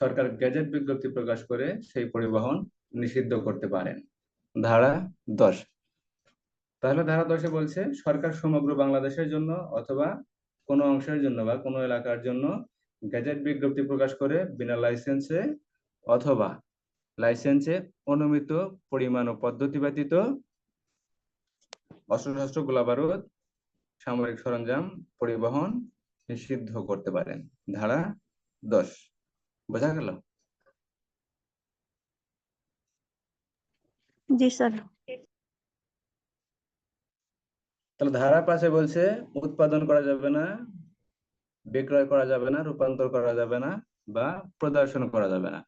সরকার গেজেট বিজ্ঞপ্তি প্রকাশ করে সেই পরিবহন নিষিদ্ধ করতে পারেন। ধারা 10। তাহলে ধারা 10-এ বলছে সরকার সমগ্র বাংলাদেশের জন্য অথবা কোনো অংশের জন্য বা কোনো এলাকার জন্য গেজেট বিজ্ঞপ্তি প্রকাশ করে বিনা লাইসেন্সে অথবা লাইসেন্সে অনুমিত পরিমাণ ও পদ্ধতি ব্যতীত অস্ত্রশস্ত্র, গোলাবারুদ, সামরিক সরঞ্জাম পরিবহন নিষিদ্ধ করতে পারেন। ধারা 10। বোঝা গেল? জি স্যার। তাহলে ধারা 5-এ বলছে উৎপাদন করা যাবে না, বিক্রয় করা যাবে না, রূপান্তর করা যাবে না বা প্রদর্শন করা যাবে না।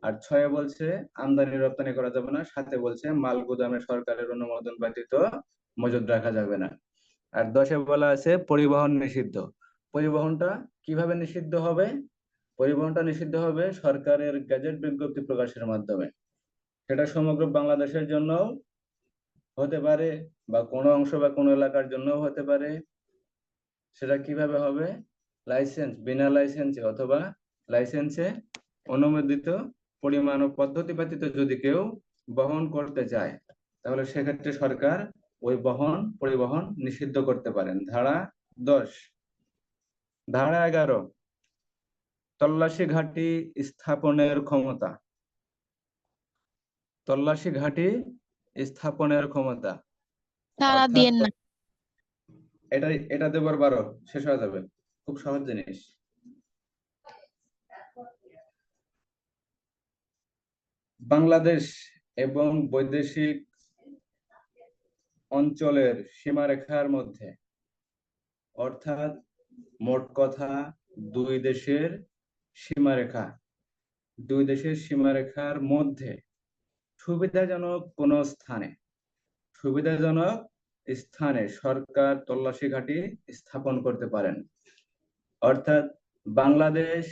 আর 6-এ বলছে আমদানি রপ্তানি করা যাবে না, 7-এ বলছে মাল গুদামে সরকারের অনুমোদন ব্যতীত মজুদ রাখা যাবে না। আর 10-এ বলা আছে পরিবহন নিষিদ্ধ। পরিবহনটা কিভাবে নিষিদ্ধ হবে? পরিবহনটা নিষিদ্ধ হবে সরকারের গেজেট বিজ্ঞপ্তি প্রকাশের মাধ্যমে। সেটা সমগ্র বাংলাদেশের জন্য হতে পারে বা কোনো অংশ বা কোনো এলাকার জন্য হতে পারে। সেটা কিভাবে হবে? লাইসেন্স, বিনা লাইসেন্সে অথবা লাইসেন্সে অনুমোদিত পরিমাণ ও পদ্ধতি ব্যতীত যদি কেউ বহন করতে চায়, তাহলে সেক্ষেত্রে সরকার ওই পরিবহন নিষিদ্ধ করতে পারেন। ধারা 10। ধারা 11, তল্লাশি ঘাঁটি স্থাপনের ক্ষমতা। তল্লাশি ঘাঁটি স্থাপনের ক্ষমতা তারা অর্থাৎ দিয়েন না। এটা দেবার 12 শেষ হয়ে যাবে, খুব সহজ জিনিস। বাংলাদেশ এবং বৈদেশিক অঞ্চলের সীমারেখার মধ্যে, অর্থাৎ মোট কথা দুই দেশের সীমারেখা, দুই দেশের সীমারেখার মধ্যে সুবিধাজনক কোন স্থানে, সুবিধাজনক স্থানে সরকার তল্লাশি ঘাঁটি স্থাপন করতে পারেন। অর্থাৎ বাংলাদেশ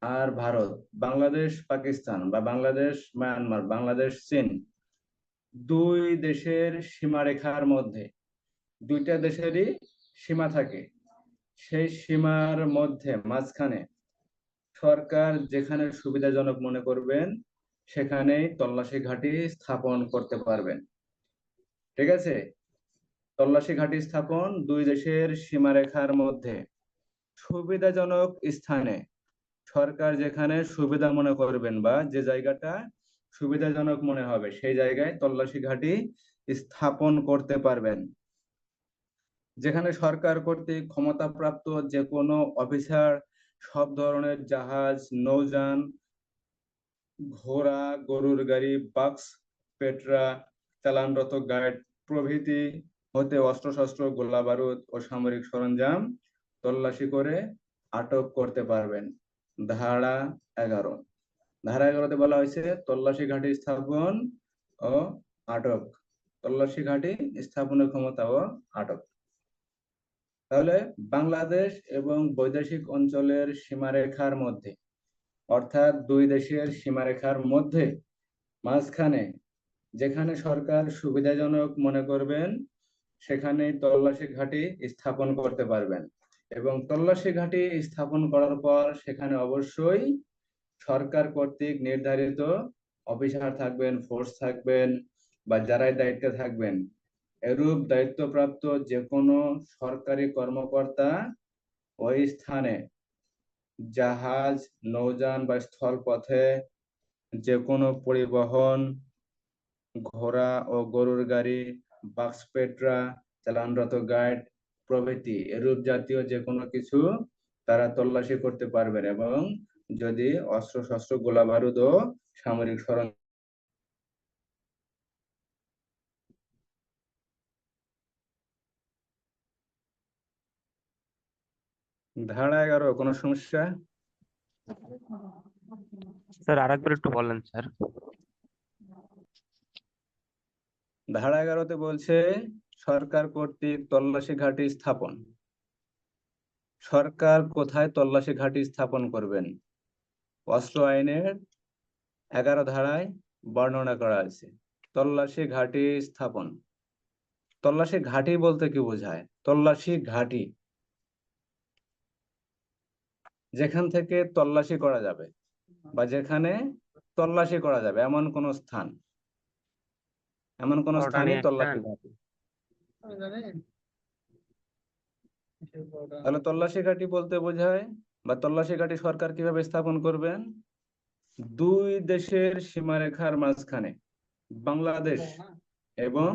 আর ভারত, বাংলাদেশ পাকিস্তান বা বাংলাদেশ মায়ানমার, বাংলাদেশ চীন, দুই দেশের সীমারেখার মধ্যে, দুইটা দেশেরই সীমা থাকে, সেই সীমার মধ্যে মাঝখানে সরকার যেখানে সুবিধাজনক মনে করবেন সেখানেই তল্লাশি ঘাঁটি স্থাপন করতে পারবেন। ঠিক আছে? তল্লাশি ঘাঁটি স্থাপন দুই দেশের সীমারেখার মধ্যে সুবিধাজনক স্থানে, সরকার যেখানে সুবিধা মনে করবেন বা যে জায়গাটা সুবিধাজনক মনে হবে সেই জায়গায় তল্লাশি ঘাঁটি স্থাপন করতে পারবেন। যেখানে সরকার কর্তৃক ক্ষমতাপ্রাপ্ত যে কোনো অফিসার সব ধরনের জাহাজ, নৌযান, ঘোড়া, গরুর গাড়ি, বাক্স পেটরা, চালানরত গাইড প্রভৃতি হতে অস্ত্রশস্ত্র, গোলা বারুদ ও সামরিক সরঞ্জাম তল্লাশি করে আটক করতে পারবেন। ধারা 11। ধারা 11-তে বলা হয়েছে তল্লাশি ঘাঁটি স্থাপন ও আটক, তল্লাশি ঘাঁটি স্থাপনের ক্ষমতা ও আটক। তাহলে বাংলাদেশ এবং বৈদেশিক অঞ্চলের সীমারেখার মধ্যে, অর্থাৎ দুই দেশের সীমারেখার মধ্যে মাঝখানে যেখানে সরকার সুবিধাজনক মনে করবেন সেখানে তল্লাশি ঘাঁটি স্থাপন করতে পারবেন। এবং তল্লাশি ঘাঁটি স্থাপন করার পর সেখানে অবশ্যই সরকার কর্তৃক নির্ধারিত অফিসার থাকবেন, ফোর্স থাকবেন বা যারাই দায়িত্বে থাকবেন, এরূপ দায়িত্বপ্রাপ্ত যে কোনো সরকারি কর্মকর্তা ওই স্থানে জাহাজ, নৌযান বা স্থলপথে যে কোনো পরিবহন, ঘোড়া ও গরুর গাড়ি, বাক্স পেটরা, চালানরত গাইড প্রভৃতি এরূপ জাতীয় যে কোনো কিছু তারা তল্লাশি করতে পারবেন। এবং যদি অস্ত্রশস্ত্র, গোলা বারুদ ও সামরিক সরঞ্জাম। ধারা 11 কোনো সমস্যা? স্যার আরেকবার একটু বলেন স্যার। ধারা 11-তে বলছে সরকার কর্তৃক তল্লাশি ঘাঁটি স্থাপন। সরকার কোথায় তল্লাশি ঘাঁটি স্থাপন করবেন? অস্ত্র আইনের 11 ধারায় বর্ণনা করা আছে তল্লাশি ঘাঁটি স্থাপন। তল্লাশি ঘাঁটি বলতে কি বোঝায়? তল্লাশি ঘাঁটি যেখান থেকে তল্লাশি করা যাবে বা যেখানে তল্লাশি করা যাবে এমন কোন স্থান, এমন কোন স্থানই তল্লাশি ঘাঁটি। তাহলে তল্লাশি ঘাঁটি বলতে বোঝায় বা তল্লাশি ঘাঁটি সরকার কিভাবে স্থাপন করবেন? দুই দেশের সীমারেখার মাঝখানে বাংলাদেশ এবং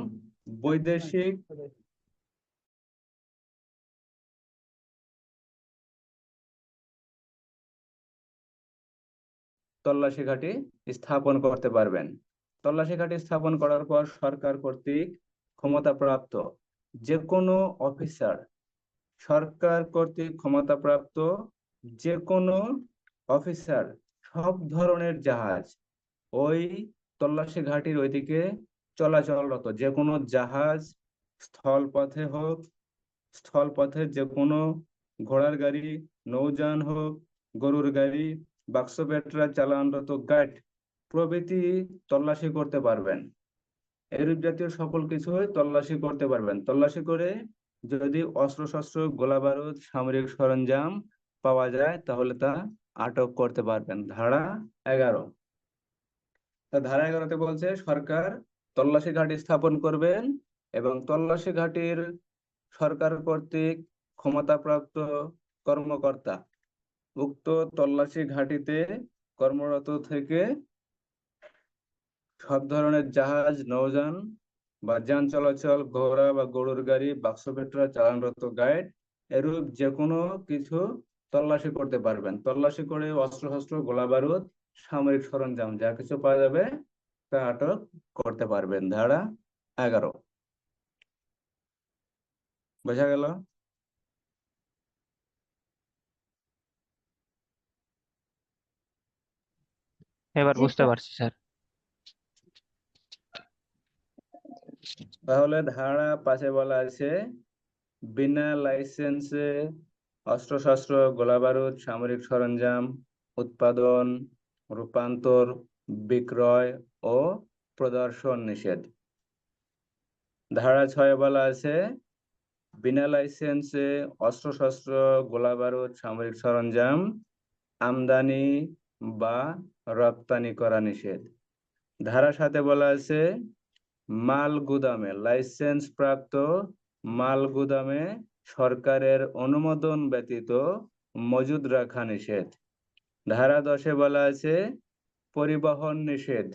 বৈদেশিক তল্লাশি ঘাঁটি স্থাপন করতে পারবেন। তল্লাশি ঘাঁটি স্থাপন করার পর সরকার কর্তৃক ক্ষমতাপ্রাপ্ত যে কোনো অফিসার, সরকার কর্তৃক ক্ষমতাপ্রাপ্ত যে কোনো অফিসার সব ধরনের জাহাজ ওই তল্লাশি ঘাঁটির ওইদিকে চলাচলরত যে কোনো জাহাজ, স্থলপথে হোক, স্থলপথে যে কোনো ঘোড়ার গাড়ি, নৌযান হোক, গরুর গাড়ি, বাক্স পেটরা চালানরত গাইড প্রভৃতি তল্লাশি করতে পারবেন। এরূপ জাতীয় সকল কিছুই তল্লাশি করতে পারবেন। তল্লাশি করে যদি অস্ত্রশস্ত্র, গোলা বারুদ, সামরিক সরঞ্জাম পাওয়া যায় তাহলে তা আটক করতে পারবেন। ধারা 11। তা ধারা 11-তে বলছে সরকার তল্লাশি ঘাঁটি স্থাপন করবেন এবং তল্লাশি ঘাঁটির সরকার কর্তৃক ক্ষমতাপ্রাপ্ত কর্মকর্তা উক্ত তল্লাশি ঘাঁটিতে কর্মরত থেকে সব ধরনের জাহাজ, নৌযান বা যান চলাচল, ঘোড়া বা গরুর গাড়ি, বাক্স পেট্রা চালানরত গাইড এরূপ যে কোনো কিছু তল্লাশি করতে পারবেন। তল্লাশি করে অস্ত্রশস্ত্র, গোলা বারুদ, সামরিক সরঞ্জাম যা কিছু পাওয়া যাবে তা আটক করতে পারবেন। ধারা 11। বোঝা গেল? এবার জি বুঝতে স্যার। পারছি স্যার। তাহলে ধারা 5-এ বলা আছে বিনা লাইসেন্সে অস্ত্রশস্ত্র, গোলা বারুদ, সামরিক সরঞ্জাম উৎপাদন, রূপান্তর, বিক্রয় ও প্রদর্শন নিষেধ। ধারা 6-এ বলা আছে বিনা লাইসেন্সে অস্ত্রশস্ত্র, গোলা বারুদ, সামরিক সরঞ্জাম আমদানি বা রপ্তানি করা নিষেধ। ধারা 7-এ বলা আছে মাল গুদামে, লাইসেন্স প্রাপ্ত মাল গুদামে সরকারের অনুমোদন ব্যতীত মজুদ রাখা নিষেধ। ধারা 10-এ বলা আছে পরিবহন নিষেধ।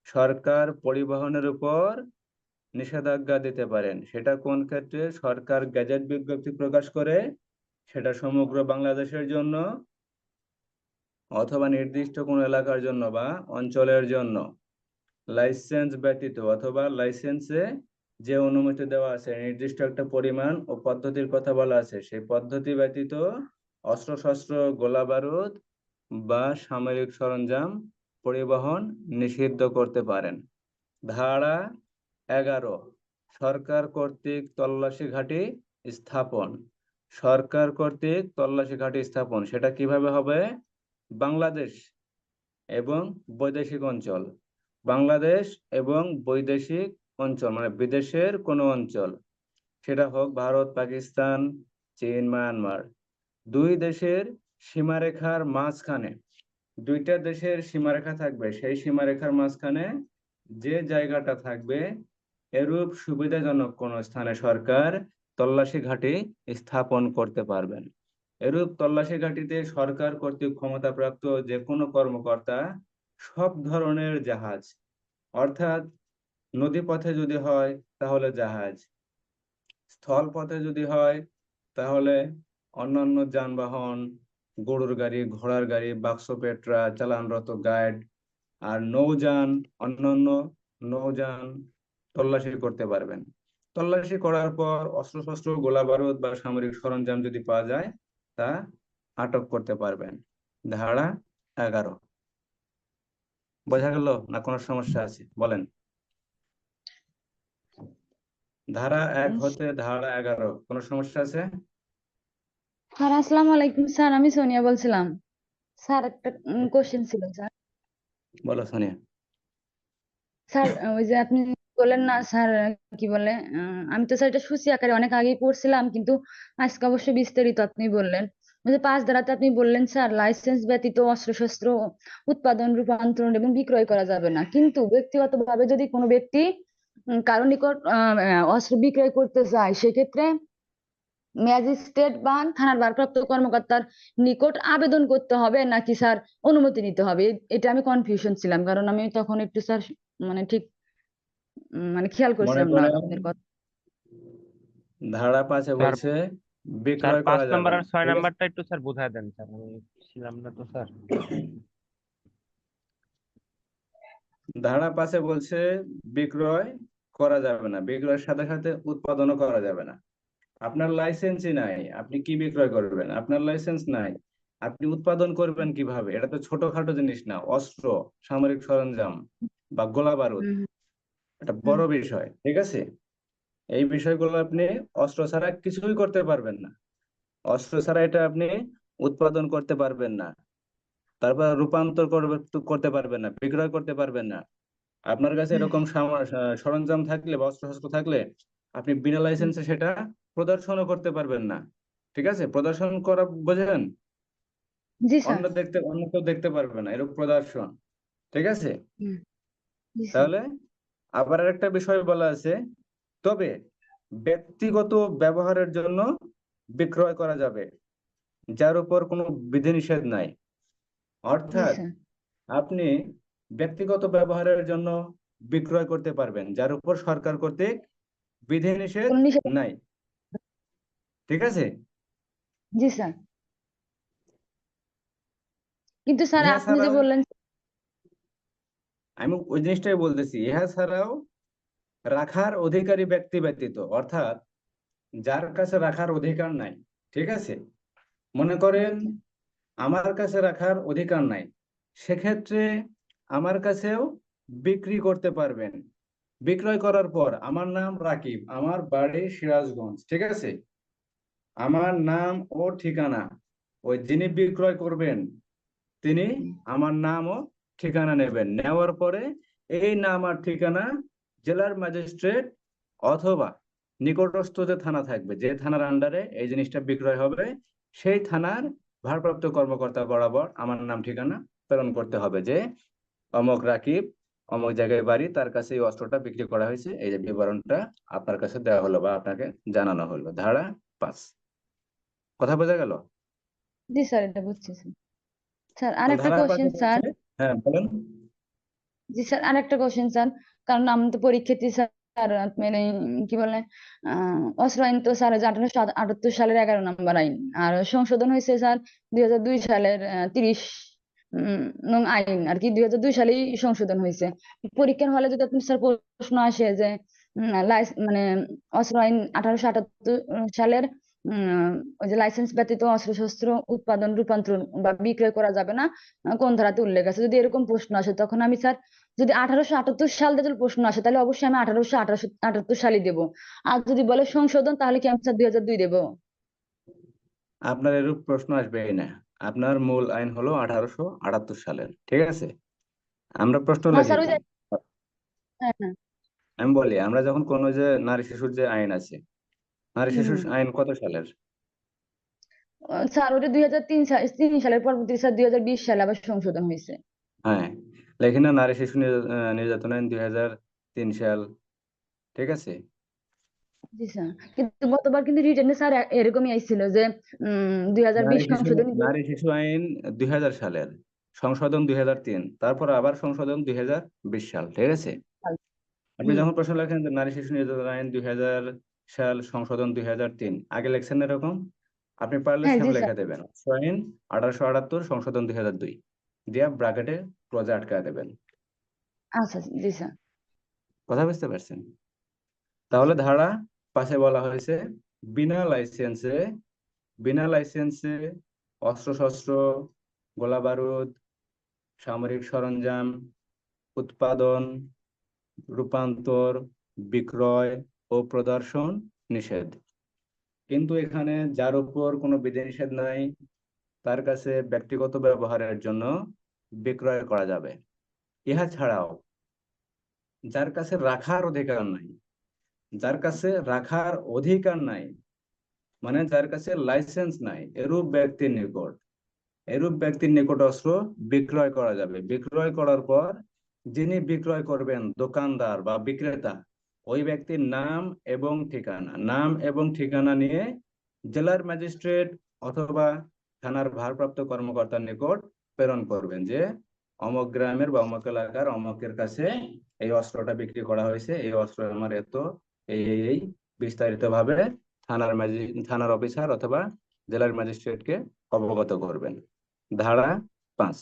সরকার পরিবহনের উপর নিষেধাজ্ঞা দিতে পারেন। সেটা কোন ক্ষেত্রে? সরকার গেজেট বিজ্ঞপ্তি প্রকাশ করে সেটা সমগ্র বাংলাদেশের জন্য অথবা নির্দিষ্ট কোনো এলাকার জন্য বা অঞ্চলের জন্য লাইসেন্স ব্যতীত অথবা লাইসেন্সে যে অনুমতি দেওয়া আছে নির্দিষ্ট একটা পরিমাণ ও পদ্ধতির কথা বলা আছে সেই পদ্ধতি ব্যতীত অস্ত্রশস্ত্র, গোলা বারুদ বা সামরিক সরঞ্জাম পরিবহন নিষিদ্ধ করতে পারেন। ধারা 11 সরকার কর্তৃক তল্লাশি ঘাঁটি স্থাপন। সরকার কর্তৃক তল্লাশি ঘাঁটি স্থাপন সেটা কিভাবে হবে? বাংলাদেশ এবং বৈদেশিক অঞ্চল, বাংলাদেশ এবং বৈদেশিক অঞ্চল মানে বিদেশের কোনো অঞ্চল, সেটা হোক ভারত, পাকিস্তান, চীন, মায়ানমার, দুই দেশের সীমারেখার মাঝখানে, দুইটা দেশের সীমারেখা থাকবে, সেই সীমারেখার মাঝখানে যে জায়গাটা থাকবে এরূপ সুবিধাজনক কোন স্থানে সরকার তল্লাশি ঘাঁটি স্থাপন করতে পারবেন। এরূপ তল্লাশি ঘাঁটিতে সরকার কর্তৃক ক্ষমতাপ্রাপ্ত যে কোনো কর্মকর্তা সব ধরনের জাহাজ, অর্থাৎ নদীপথে যদি হয় তাহলে জাহাজ, স্থলপথে যদি হয় তাহলে অন্যান্য যানবাহন, গরুর গাড়ি, ঘোড়ার গাড়ি, বাক্স পেটরা চালানরত গাইড আর নৌযান, অন্যান্য নৌযান তল্লাশি করতে পারবেন। তল্লাশি করার পর অস্ত্রশস্ত্র, গোলা বারুদ বা সামরিক সরঞ্জাম যদি পাওয়া যায় তা আটক করতে পারবেন। ধারা 11। বোঝা গেল না কোনো সমস্যা আছে বলেন? ধারা 1 হতে ধারা 11 কোনো সমস্যা আছে? স্যার আসসালামু আলাইকুম স্যার, আমি সোনিয়া বলছিলাম। স্যার একটা কোশ্চেন ছিল স্যার। বলো সোনিয়া। স্যার ওই যে আপনি বললেন না স্যার, কি বলে, আমি তো স্যার এটা সূচি আকারে অনেক আগেই পড়ছিলাম, কিন্তু আজকে অবশ্যই বিস্তারিত আপনি বললেন। ওই যে 5 ধারাতে আপনি বললেন স্যার, লাইসেন্স ব্যতীত অস্ত্রশস্ত্র উৎপাদন, রূপান্তরণ এবং বিক্রয় করা যাবে না। কিন্তু ব্যক্তিগতভাবে যদি কোনো ব্যক্তি কারো নিকট অস্ত্র বিক্রয় করতে চায়, সেক্ষেত্রে ম্যাজিস্ট্রেট বা থানার ভারপ্রাপ্ত কর্মকর্তার নিকট আবেদন করতে হবে নাকি স্যার অনুমতি নিতে হবে? এটা আমি কনফিউশন ছিলাম, কারণ আমি তখন একটু স্যার মানে ঠিক মানে খেয়াল মনে করছিলাম না করেন আপনাদের কথা। ধারা 5 স্যার বলছে স্যার বিক্রয় 5 করা যাবে নাম্বার না, আর 6 ঠিক আছে? নাম্বারটা একটু স্যার বোঝায় দেন স্যার, আমি ছিলাম না তো স্যার। ধারা 5 বলছে বিক্রয় করা যাবে না, বিক্রয়ের সাথে সাথে উৎপাদনও করা যাবে না। আপনার লাইসেন্সই নাই, আপনি কি বিক্রয় করবেন? আপনার লাইসেন্স নাই, আপনি উৎপাদন করবেন কিভাবে? এটা তো ছোটখাটো জিনিস না, অস্ত্র, সামরিক সরঞ্জাম বা গোলা বারুদ, হুম এটা হুম বড় বিষয়, ঠিক আছে? এই বিষয়গুলো আপনি অস্ত্র ছাড়া কিছুই করতে পারবেন না। অস্ত্র ছাড়া এটা আপনি উৎপাদন করতে পারবেন না, তারপর রূপান্তর করতে পারবেন না, বিক্রয় করতে পারবেন না। আপনার কাছে হুম এরকম সরঞ্জাম থাকলে বা অস্ত্রশস্ত্র থাকলে আপনি বিনা হুম। লাইসেন্সে সেটা প্রদর্শনও করতে পারবেন না, ঠিক আছে? প্রদর্শন করা বোঝেন? জি স্যার। অন্য কেউ দেখতে পারবে না এরকম প্রদর্শন, ঠিক আছে? হুম, জি স্যার। তাহলে আবার একটা বিষয় বলা আছে, তবে ব্যক্তিগত ব্যবহারের জন্য বিক্রয় করা যাবে, যার উপর কোনো বিধিনিষেধ নাই। জি অর্থাৎ স্যার। আপনি ব্যক্তিগত ব্যবহারের জন্য বিক্রয় করতে পারবেন, যার উপর সরকার কর্তৃক বিধিনিষেধ কোন নিষেধ? নাই, ঠিক আছে? জি স্যার। কিন্তু স্যার ইহা আপনি যে ছাড়াও বললেন, আমি ওই জিনিসটাই বলতেছি, ইহা ছাড়াও রাখার অধিকারী ব্যক্তি ব্যতীত, অর্থাৎ যার কাছে রাখার অধিকার নাই, ঠিক আছে? মনে করেন আমার কাছে রাখার অধিকার নাই, সেক্ষেত্রে আমার কাছেও বিক্রি করতে পারবেন। বিক্রয় করার পর আমার নাম রাকিব, আমার বাড়ি সিরাজগঞ্জ, ঠিক আছে? আমার নাম ও ঠিকানা, ওই যিনি বিক্রয় করবেন তিনি আমার নাম ও ঠিকানা নেবেন, নেওয়ার পরে এই নাম আর ঠিকানা জেলার ম্যাজিস্ট্রেট অথবা নিকটস্থ যে থানা থাকবে, যে থানার আন্ডারে এই জিনিসটা বিক্রয় হবে, সেই থানার ভারপ্রাপ্ত কর্মকর্তা বরাবর আমার নাম ঠিকানা প্রেরণ করতে হবে যে অমক রাকিব, অমক জায়গায় বাড়ি, তার কাছে এই অস্ত্রটা বিক্রি করা হয়েছে, এই যে বিবরণটা আপনার কাছে দেওয়া হলো বা আপনাকে জানানো হলো। ধারা 5, কথা বোঝা গেল? জি স্যার এটা বুঝছি স্যার। স্যার আর তাহলে একটা ধারা 5 কোশ্চেন স্যার। বলছে, হ্যাঁ বলেন। জি স্যার আর একটা কোশ্চেন স্যার, কারণ আমি তো পরীক্ষার্থী স্যার। মানে কি বলে, অস্ত্র আইন তো স্যার 1878 সালের 11 নম্বর আইন, আর সংশোধন হয়েছে স্যার 2002 সালের 30 নং আইন আর কি, 2002 সালেই সংশোধন হয়েছে। পরীক্ষার হলে যদি আপনি স্যার প্রশ্ন আসে যে মানে অস্ত্র আইন 1878 সালের উম ওই যে লাইসেন্স ব্যতীত অস্ত্রশস্ত্র উৎপাদন, রূপান্তর বা বিক্রয় করা যাবে না, কোন ধারাতে উল্লেখ আছে, যদি এরকম প্রশ্ন আসে, তখন আমি স্যার যদি 1878 সাল থেকে যদি প্রশ্ন আসে, তাহলে অবশ্যই আমি 1878 সালই দেবো। আর যদি বলে সংশোধন, তাহলে কি আমি স্যার 2002 দেবো? আপনার এরূপ প্রশ্ন আসবেই না, আপনার মূল আইন হলো 1878 সালের, ঠিক আছে? আমরা প্রশ্ন না লিখি স্যার ওই কি? যে, হ্যাঁ হ্যাঁ। আমি বলি, আমরা যখন কোনো যে নারী শিশুর যে আইন আছে, নারী হুম শিশুর হুম। আইন কত সালের? স্যার ওটা 2003 সালের পরবর্তী স্যার 2020 সালে আবার সংশোধন হয়েছে। হ্যাঁ, লেখি না নারী শিশু নির্যাতন আইন 2003 সাল, ঠিক আছে? জি স্যার, কিন্তু গতবার কিন্তু রিটেনে স্যার এরকমই আইছিল যে 2020 সংশোধনী নারী শিশু আইন 2000 সালের, সংশোধন 2003, তারপর আবার সংশোধন 2020 সাল, ঠিক আছে? আপনি হুম। যখন প্রশ্ন লেখেন যে নারী শিশু নির্যাতন আইন 2000 সাল, সংশোধন 2003, আগে লেখছেন না এরকম? আপনি পারলে হ্যাঁ সেম জি স্যার। লেখা দেবেন, আইন 1878, সংশোধন 2002 দিয়া ব্র্যাকেটে ক্লোজে আটকায় দেবেন। আচ্ছা জি স্যার। কথা বুঝতে পারছেন? তাহলে ধারা 5 বলা হয়েছে বিনা লাইসেন্সে, বিনা লাইসেন্সে অস্ত্রশস্ত্র, গোলা বারুদ, সামরিক সরঞ্জাম উৎপাদন, রূপান্তর, বিক্রয় ও প্রদর্শন নিষেধ। কিন্তু এখানে যার উপর কোনো বিধিনিষেধ নাই তার কাছে ব্যক্তিগত ব্যবহারের জন্য বিক্রয় করা যাবে। ইহা ছাড়াও যার কাছে রাখার অধিকার নাই, যার কাছে রাখার অধিকার নাই মানে যার কাছে লাইসেন্স নাই, এরূপ ব্যক্তির নিকট অস্ত্র বিক্রয় করা যাবে। বিক্রয় করার পর যিনি বিক্রয় করবেন, দোকানদার বা বিক্রেতা, ওই ব্যক্তির নাম এবং ঠিকানা নিয়ে জেলার ম্যাজিস্ট্রেট অথবা থানার ভারপ্রাপ্ত কর্মকর্তার নিকট প্রেরণ করবেন যে অমুক গ্রামের বা অমুক এলাকার অমুকের কাছে এই অস্ত্রটা বিক্রি করা হয়েছে, এই অস্ত্র আমার এত, এই বিস্তারিত ভাবে থানার অফিসার অথবা জেলার ম্যাজিস্ট্রেটকে অবগত করবেন। ধারা 5।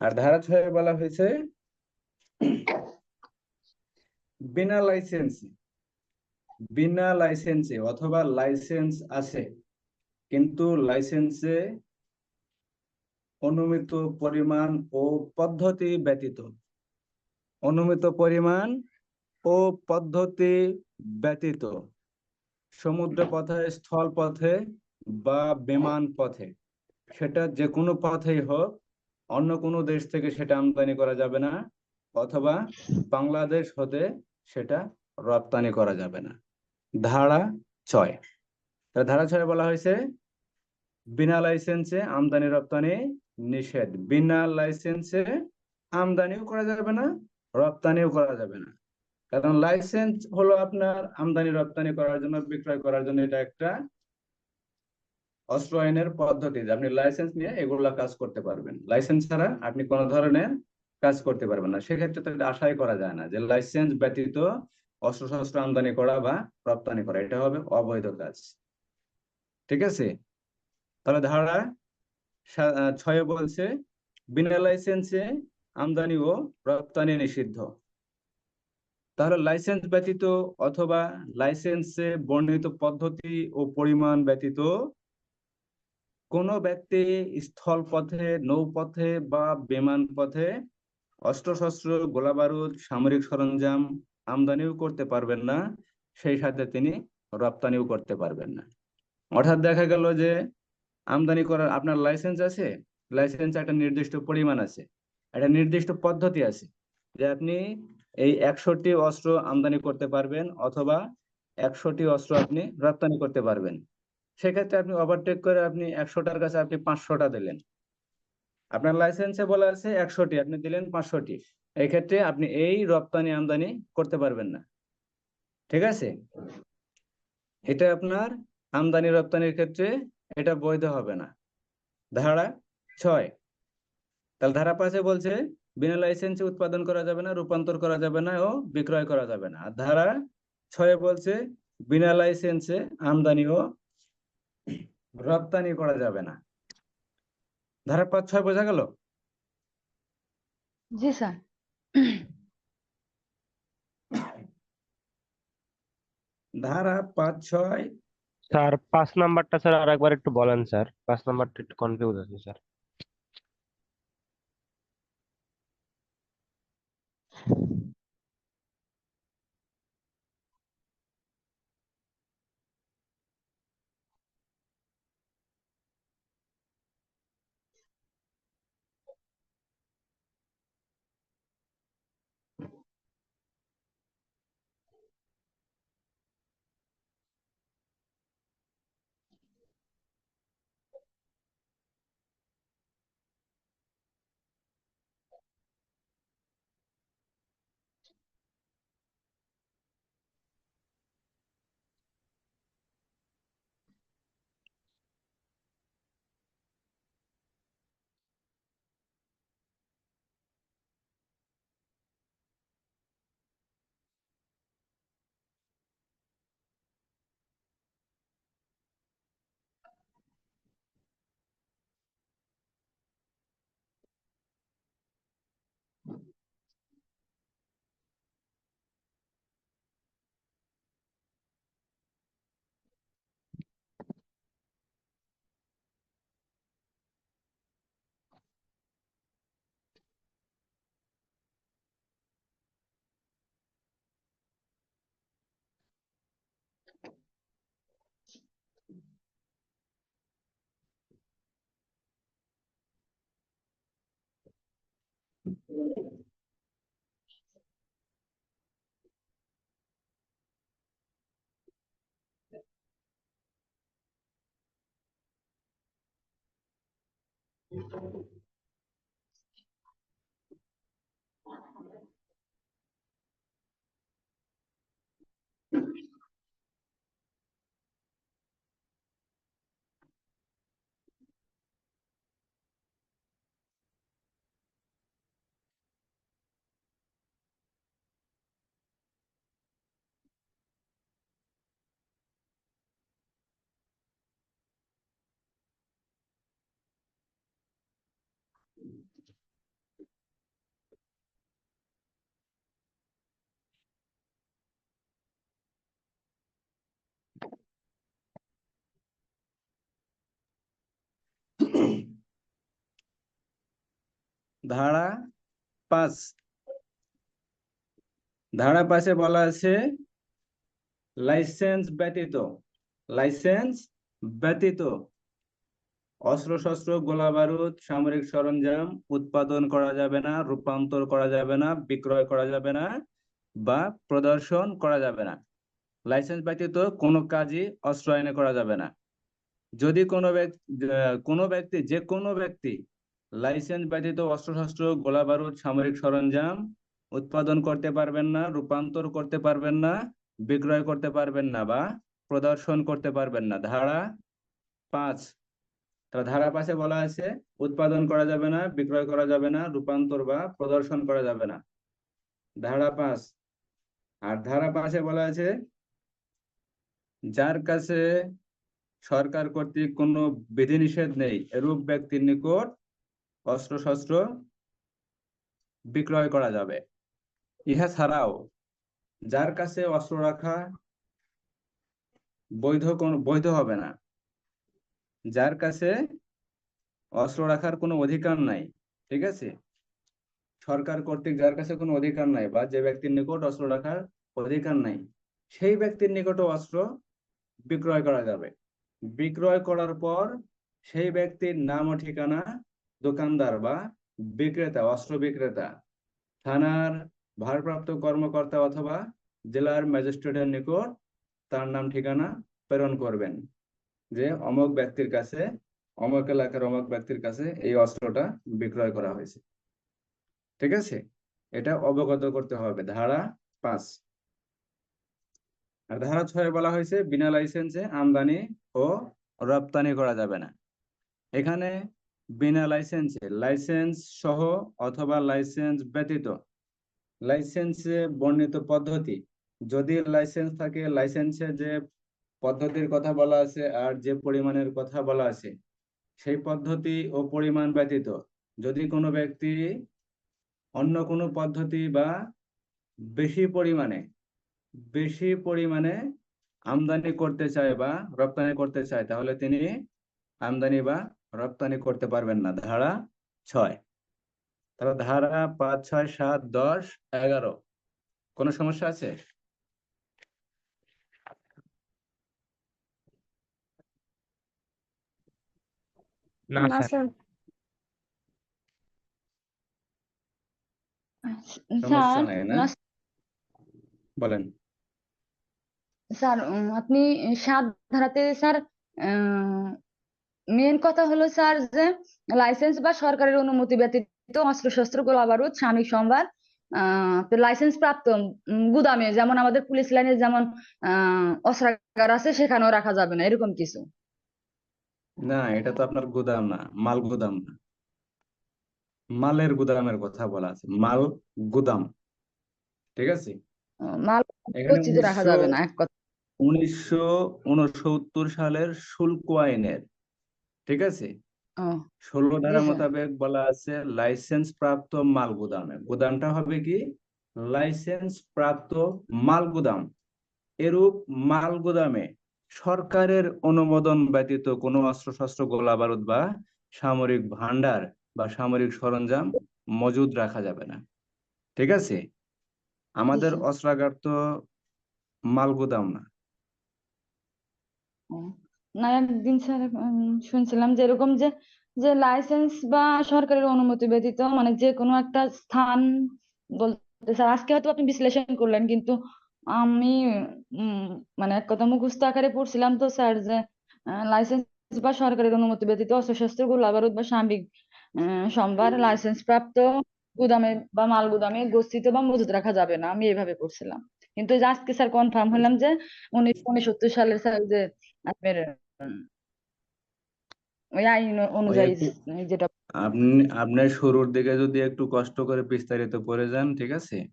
আর ধারা 6 বলা হয়েছে বিনা লাইসেন্সে অথবা লাইসেন্স আছে কিন্তু লাইসেন্সে অনুমিত পরিমাণ ও পদ্ধতি ব্যতীত সমুদ্র পথে, স্থল পথে বা বিমান পথে, সেটা যে কোনো পথেই হোক, অন্য কোনো দেশ থেকে সেটা আমদানি করা যাবে না অথবা বাংলাদেশ হতে সেটা রপ্তানি করা যাবে না। ধারা 6। ধারা 6 বলা হয়েছে বিনা লাইসেন্সে আমদানি রপ্তানি নিষেধ। বিনা লাইসেন্সে আমদানিও করা যাবে না, রপ্তানিও করা যাবে না। কারণ লাইসেন্স হলো আপনার আমদানি রপ্তানি করার জন্য, বিক্রয় করার জন্য, এটা একটা অস্ত্র আইনের পদ্ধতি যে আপনি লাইসেন্স নিয়ে এগুলা কাজ করতে পারবেন। লাইসেন্স ছাড়া আপনি কোনো ধরনের কাজ করতে পারবেন না। সেক্ষেত্রে তো এটা আশাই করা যায় না যে লাইসেন্স ব্যতীত অস্ত্রশস্ত্র আমদানি করা বা রপ্তানি করা এটা হবে অবৈধ কাজ। ঠিক আছে, তাহলে ধারা 6 বলছে বিনা লাইসেন্সে আমদানি ও রপ্তানি নিষিদ্ধ। তাহলে লাইসেন্স ব্যতীত অথবা লাইসেন্সে বর্ণিত পদ্ধতি ও পরিমাণ ব্যতীত কোনো ব্যক্তি স্থল পথে, নৌপথে বা বিমান পথে অস্ত্রশস্ত্র, গোলাবারুদ, সামরিক সরঞ্জাম আমদানিও করতে পারবেন না, সেই সাথে তিনি রপ্তানিও করতে পারবেন না। অর্থাৎ দেখা গেল যে আমদানি করার আপনার লাইসেন্স আছে, লাইসেন্স একটা নির্দিষ্ট পরিমাণ আছে, একটা নির্দিষ্ট পদ্ধতি আছে যে আপনি এই 100টি অস্ত্র আমদানি করতে পারবেন অথবা 100টি অস্ত্র আপনি রপ্তানি করতে পারবেন। সেক্ষেত্রে আপনি ওভারটেক করে আপনি 100টার কাছে আপনি 500টা দিলেন, আপনার লাইসেন্সে বলা আছে 100টি, আপনি দিলেন 500টি, এই ক্ষেত্রে আপনি এই রপ্তানি আমদানি করতে পারবেন না। ঠিক আছে, এটা আপনার আমদানি রপ্তানির ক্ষেত্রে এটা বৈধ হবে না। ধারা 6। তাহলে ধারা 5 বলছে বিনা লাইসেন্সে উৎপাদন করা যাবে না, রূপান্তর করা যাবে না ও বিক্রয় করা যাবে না। আর ধারা 6 বলছে বিনা লাইসেন্সে আমদানি ও রপ্তানি করা যাবে না। ধারা 5-6 বোঝা গেল? জি স্যার। ধারা 5-6। স্যার 5 নাম্বারটা স্যার আরেকবার একটু বলেন স্যার, 5 নাম্বারটা একটু কনফিউজ আছে স্যার। ধারা 5, ধারা 5-এ বলা আছে লাইসেন্স ব্যতীত অস্ত্রশস্ত্র, গোলা বারুদ, সামরিক সরঞ্জাম উৎপাদন করা যাবে না, রূপান্তর করা যাবে না, বিক্রয় করা যাবে না বা প্রদর্শন করা যাবে না। লাইসেন্স ব্যতীত কোনো কাজই অস্ত্র আইনে করা যাবে না। যদি যে কোনো ব্যক্তি লাইসেন্স ব্যতীত অস্ত্রশস্ত্র, গোলা বারুদ, সামরিক সরঞ্জাম উৎপাদন করতে পারবেন না, রূপান্তর করতে পারবেন না, বিক্রয় করতে পারবেন না বা প্রদর্শন করতে পারবেন না। ধারা 5, তাহলে ধারা 5-এ বলা আছে উৎপাদন করা যাবে না, বিক্রয় করা যাবে না, রূপান্তর বা প্রদর্শন করা যাবে না। ধারা 5। আর ধারা 5-এ বলা আছে যার কাছে সরকার কর্তৃক কোনো বিধিনিষেধ নেই এরূপ ব্যক্তির নিকট অস্ত্রশস্ত্র বিক্রয় করা যাবে। ইহা ছাড়াও যার কাছে অস্ত্র রাখা বৈধ হবে না, যার কাছে অস্ত্র রাখার কোনো অধিকার নাই, ঠিক আছে, সরকার কর্তৃক যার কাছে কোনো অধিকার নাই বা যে ব্যক্তির নিকট অস্ত্র রাখার অধিকার নাই, সেই ব্যক্তির নিকটও অস্ত্র বিক্রয় করা যাবে। বিক্রয় করার পর সেই ব্যক্তির নাম ও ঠিকানা দোকানদার বা বিক্রেতা, অস্ত্র বিক্রেতা থানার ভারপ্রাপ্ত কর্মকর্তা অথবা জেলার ম্যাজিস্ট্রেটের নিকট তার নাম ঠিকানা প্রেরণ করবেন যে অমুক ব্যক্তির কাছে, অমুক এলাকার অমুক ব্যক্তির কাছে এই অস্ত্রটা বিক্রয় করা হয়েছে। ঠিক আছে, এটা অবগত করতে হবে। ধারা 5। আর ধারা 6-এ বলা হয়েছে বিনা লাইসেন্সে আমদানি ও রপ্তানি করা যাবে না। এখানে বিনা লাইসেন্সে, লাইসেন্স সহ অথবা লাইসেন্স ব্যতীত, লাইসেন্সে বর্ণিত পদ্ধতি, যদি লাইসেন্স থাকে লাইসেন্সে যে পদ্ধতির কথা বলা আছে আর যে পরিমাণের কথা বলা আছে সেই পদ্ধতি ও পরিমাণ ব্যতীত যদি কোনো ব্যক্তি অন্য কোনো পদ্ধতি বা বেশি পরিমাণে আমদানি করতে চায় বা রপ্তানি করতে চায় তাহলে তিনি আমদানি বা রপ্তানি করতে পারবেন না। ধারা 6। তাহলে ধারা 5, 6, 7, 10, 11 কোনো সমস্যা আছে? না না স্যার। স্যার। সমস্যা স্যার নাই না? বলেন। স্যার আপনি 7 ধারাতে স্যার মেন কথা হলো স্যার যে লাইসেন্স বা সরকারের অনুমতি ব্যতীত অস্ত্রশস্ত্র, গোলা বারুদ, সামরিক সম্ভার লাইসেন্স প্রাপ্ত গুদামে, যেমন আমাদের পুলিশ লাইনে যেমন অস্ত্রাগার আছে সেখানেও রাখা যাবে না, এরকম কিছু। না, এটা তো আপনার গুদাম না, মাল গুদাম না, মালের গুদামের কথা বলা আছে, মাল গুদাম। ঠিক আছে, মাল এখানে গচ্ছিত রাখা যাবে না, এক কথা। 1969 সালের শুল্ক আইনের, ঠিক আছে, ও, 16 জি ধারা স্যার। মোতাবেক বলা আছে লাইসেন্স প্রাপ্ত মাল গুদামে, গুদামটা হবে কি লাইসেন্স প্রাপ্ত মাল গুদাম। এরূপ মাল গুদামে সরকারের অনুমোদন ব্যতীত কোনো অস্ত্রশস্ত্র, গোলা বারুদ বা সামরিক ভান্ডার বা সামরিক সরঞ্জাম মজুদ রাখা যাবে না। ঠিক আছে, জি আমাদের স্যার। অস্ত্রাগার তো মাল গুদাম না। ও, না একদিন স্যার শুনছিলাম যে এরকম যে যে লাইসেন্স বা সরকারের অনুমতি ব্যতীত মানে যে কোনো একটা স্থান বলতে স্যার, আজকে হয়তো আপনি বিশ্লেষণ করলেন কিন্তু আমি উম মানে এক কথা মুখস্থ আকারে পড়ছিলাম তো স্যার যে লাইসেন্স বা সরকারের অনুমতি ব্যতীত অস্ত্রশস্ত্র, গোলা বারুদ বা সামরিক সোমবার লাইসেন্স প্রাপ্ত গুদামে বা মাল গুদামে গচ্ছিত বা মজুত রাখা যাবে না, আমি এভাবে করছিলাম। কিন্তু এই যে আজকে স্যার কনফার্ম হলাম যে 1969 সালের স্যার যে আপনার ওই আইন ওই অনুযায়ী একটু যেটা। আপনার শুরুর দিকে যদি একটু কষ্ট করে বিস্তারিত পড়ে যান, ঠিক আছে? জি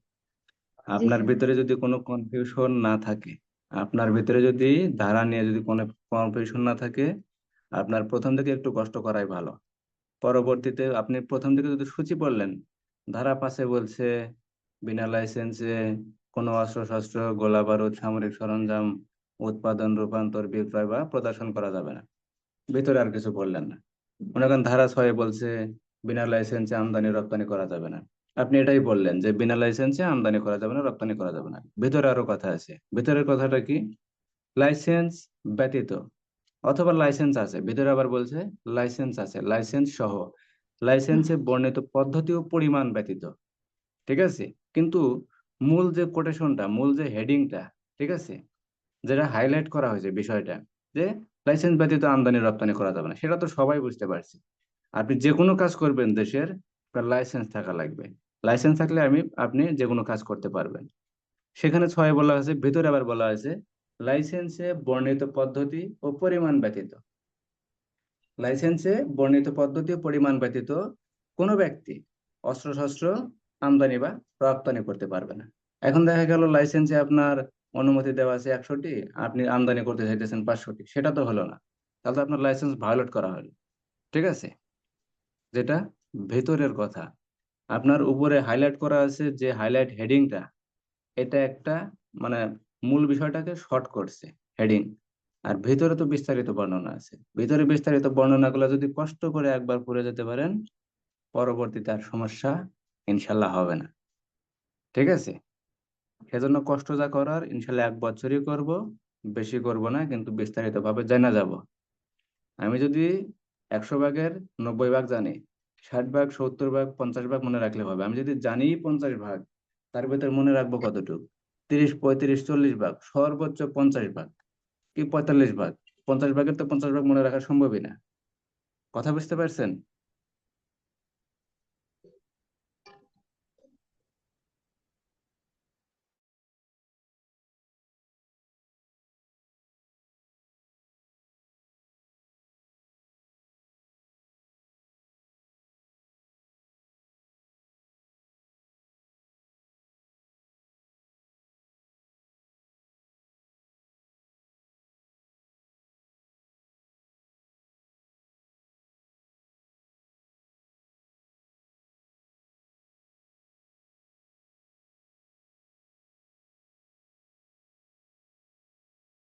আপনার স্যার। ভিতরে যদি কোনো কনফিউশন না থাকে, আপনার ভিতরে যদি ধারা নিয়ে যদি কোনো কনফিউশন না থাকে, আপনার প্রথম থেকে একটু কষ্ট করাই ভালো। পরবর্তীতে আপনি প্রথম দিকে যদি সূচি পড়লেন, ধারা 5-এ বলছে বিনা লাইসেন্সে কোনো অস্ত্র শস্ত্র গোলা বারুদ সামরিক সরঞ্জাম উৎপাদন রূপান্তর বিক্রয় বা প্রদর্শন করা যাবে না। ভিতরে আর কিছু বললেন না। মনে করেন ধারা 6-এ বলছে বিনা লাইসেন্সে আমদানি রপ্তানি করা যাবে না। আপনি এটাই বললেন যে বিনা লাইসেন্সে আমদানি করা যাবে না, রপ্তানি করা যাবে না। ভিতরে আরো কথা আছে। ভিতরের কথাটা কি? লাইসেন্স ব্যতীত, অথবা লাইসেন্স আছে, ভিতরে আবার বলছে লাইসেন্স আছে, লাইসেন্স সহ, লাইসেন্সে বর্ণিত পদ্ধতি ও পরিমাণ ব্যতীত। ঠিক আছে? কিন্তু মূল যে কোটেশনটা, মূল যে হেডিংটা, ঠিক আছে, যেটা হাইলাইট করা হয়েছে বিষয়টা, যে লাইসেন্স ব্যতীত আমদানি রপ্তানি করা যাবে না, সেটা তো সবাই বুঝতে পারছি। আপনি যে কোনো কাজ করবেন দেশের, আপনার লাইসেন্স থাকা লাগবে। লাইসেন্স থাকলে আপনি যে কোনো কাজ করতে পারবেন। সেখানে 6-এ বলা হয়েছে, ভিতরে আবার বলা হয়েছে লাইসেন্সে বর্ণিত পদ্ধতি ও পরিমাণ ব্যতীত। লাইসেন্সে বর্ণিত পদ্ধতি ও পরিমাণ ব্যতীত কোনো ব্যক্তি অস্ত্রশস্ত্র আমদানি বা রপ্তানি করতে পারবে না। এখন দেখা গেল লাইসেন্সে আপনার অনুমতি দেওয়া আছে 100টি, আপনি আমদানি করতে চাইতেছেন 500টি, সেটা তো হলো না। তাহলে তো আপনার লাইসেন্স ভায়োলেট করা হলো। ঠিক আছে? যেটা ভেতরের কথা, আপনার উপরে হাইলাইট করা আছে যে হাইলাইট হেডিংটা, এটা একটা মানে মূল বিষয়টাকে শর্ট করছে হেডিং। আর ভিতরে তো বিস্তারিত বর্ণনা আছে। ভিতরে বিস্তারিত বর্ণনাগুলো যদি কষ্ট করে একবার পড়ে যেতে পারেন, পরবর্তীতে আর সমস্যা ইনশাল্লাহ হবে না। ঠিক আছে? সেজন্য কষ্ট যা করার ইনশাল্লাহ 1 বছরই করব, বেশি করব না, কিন্তু বিস্তারিত ভাবে জানা যাব। আমি যদি 100 ভাগের 90 ভাগ জানি, 60 ভাগ 70 ভাগ 50 ভাগ মনে রাখলে হবে। আমি যদি জানি 50 ভাগ, তার ভিতর মনে রাখবো কতটুকু? 30 35 40 ভাগ, সর্বোচ্চ 50 ভাগ কি 45 ভাগ। 50 ভাগের তো 50 ভাগ মনে রাখা সম্ভবই না। কথা বুঝতে পারছেন?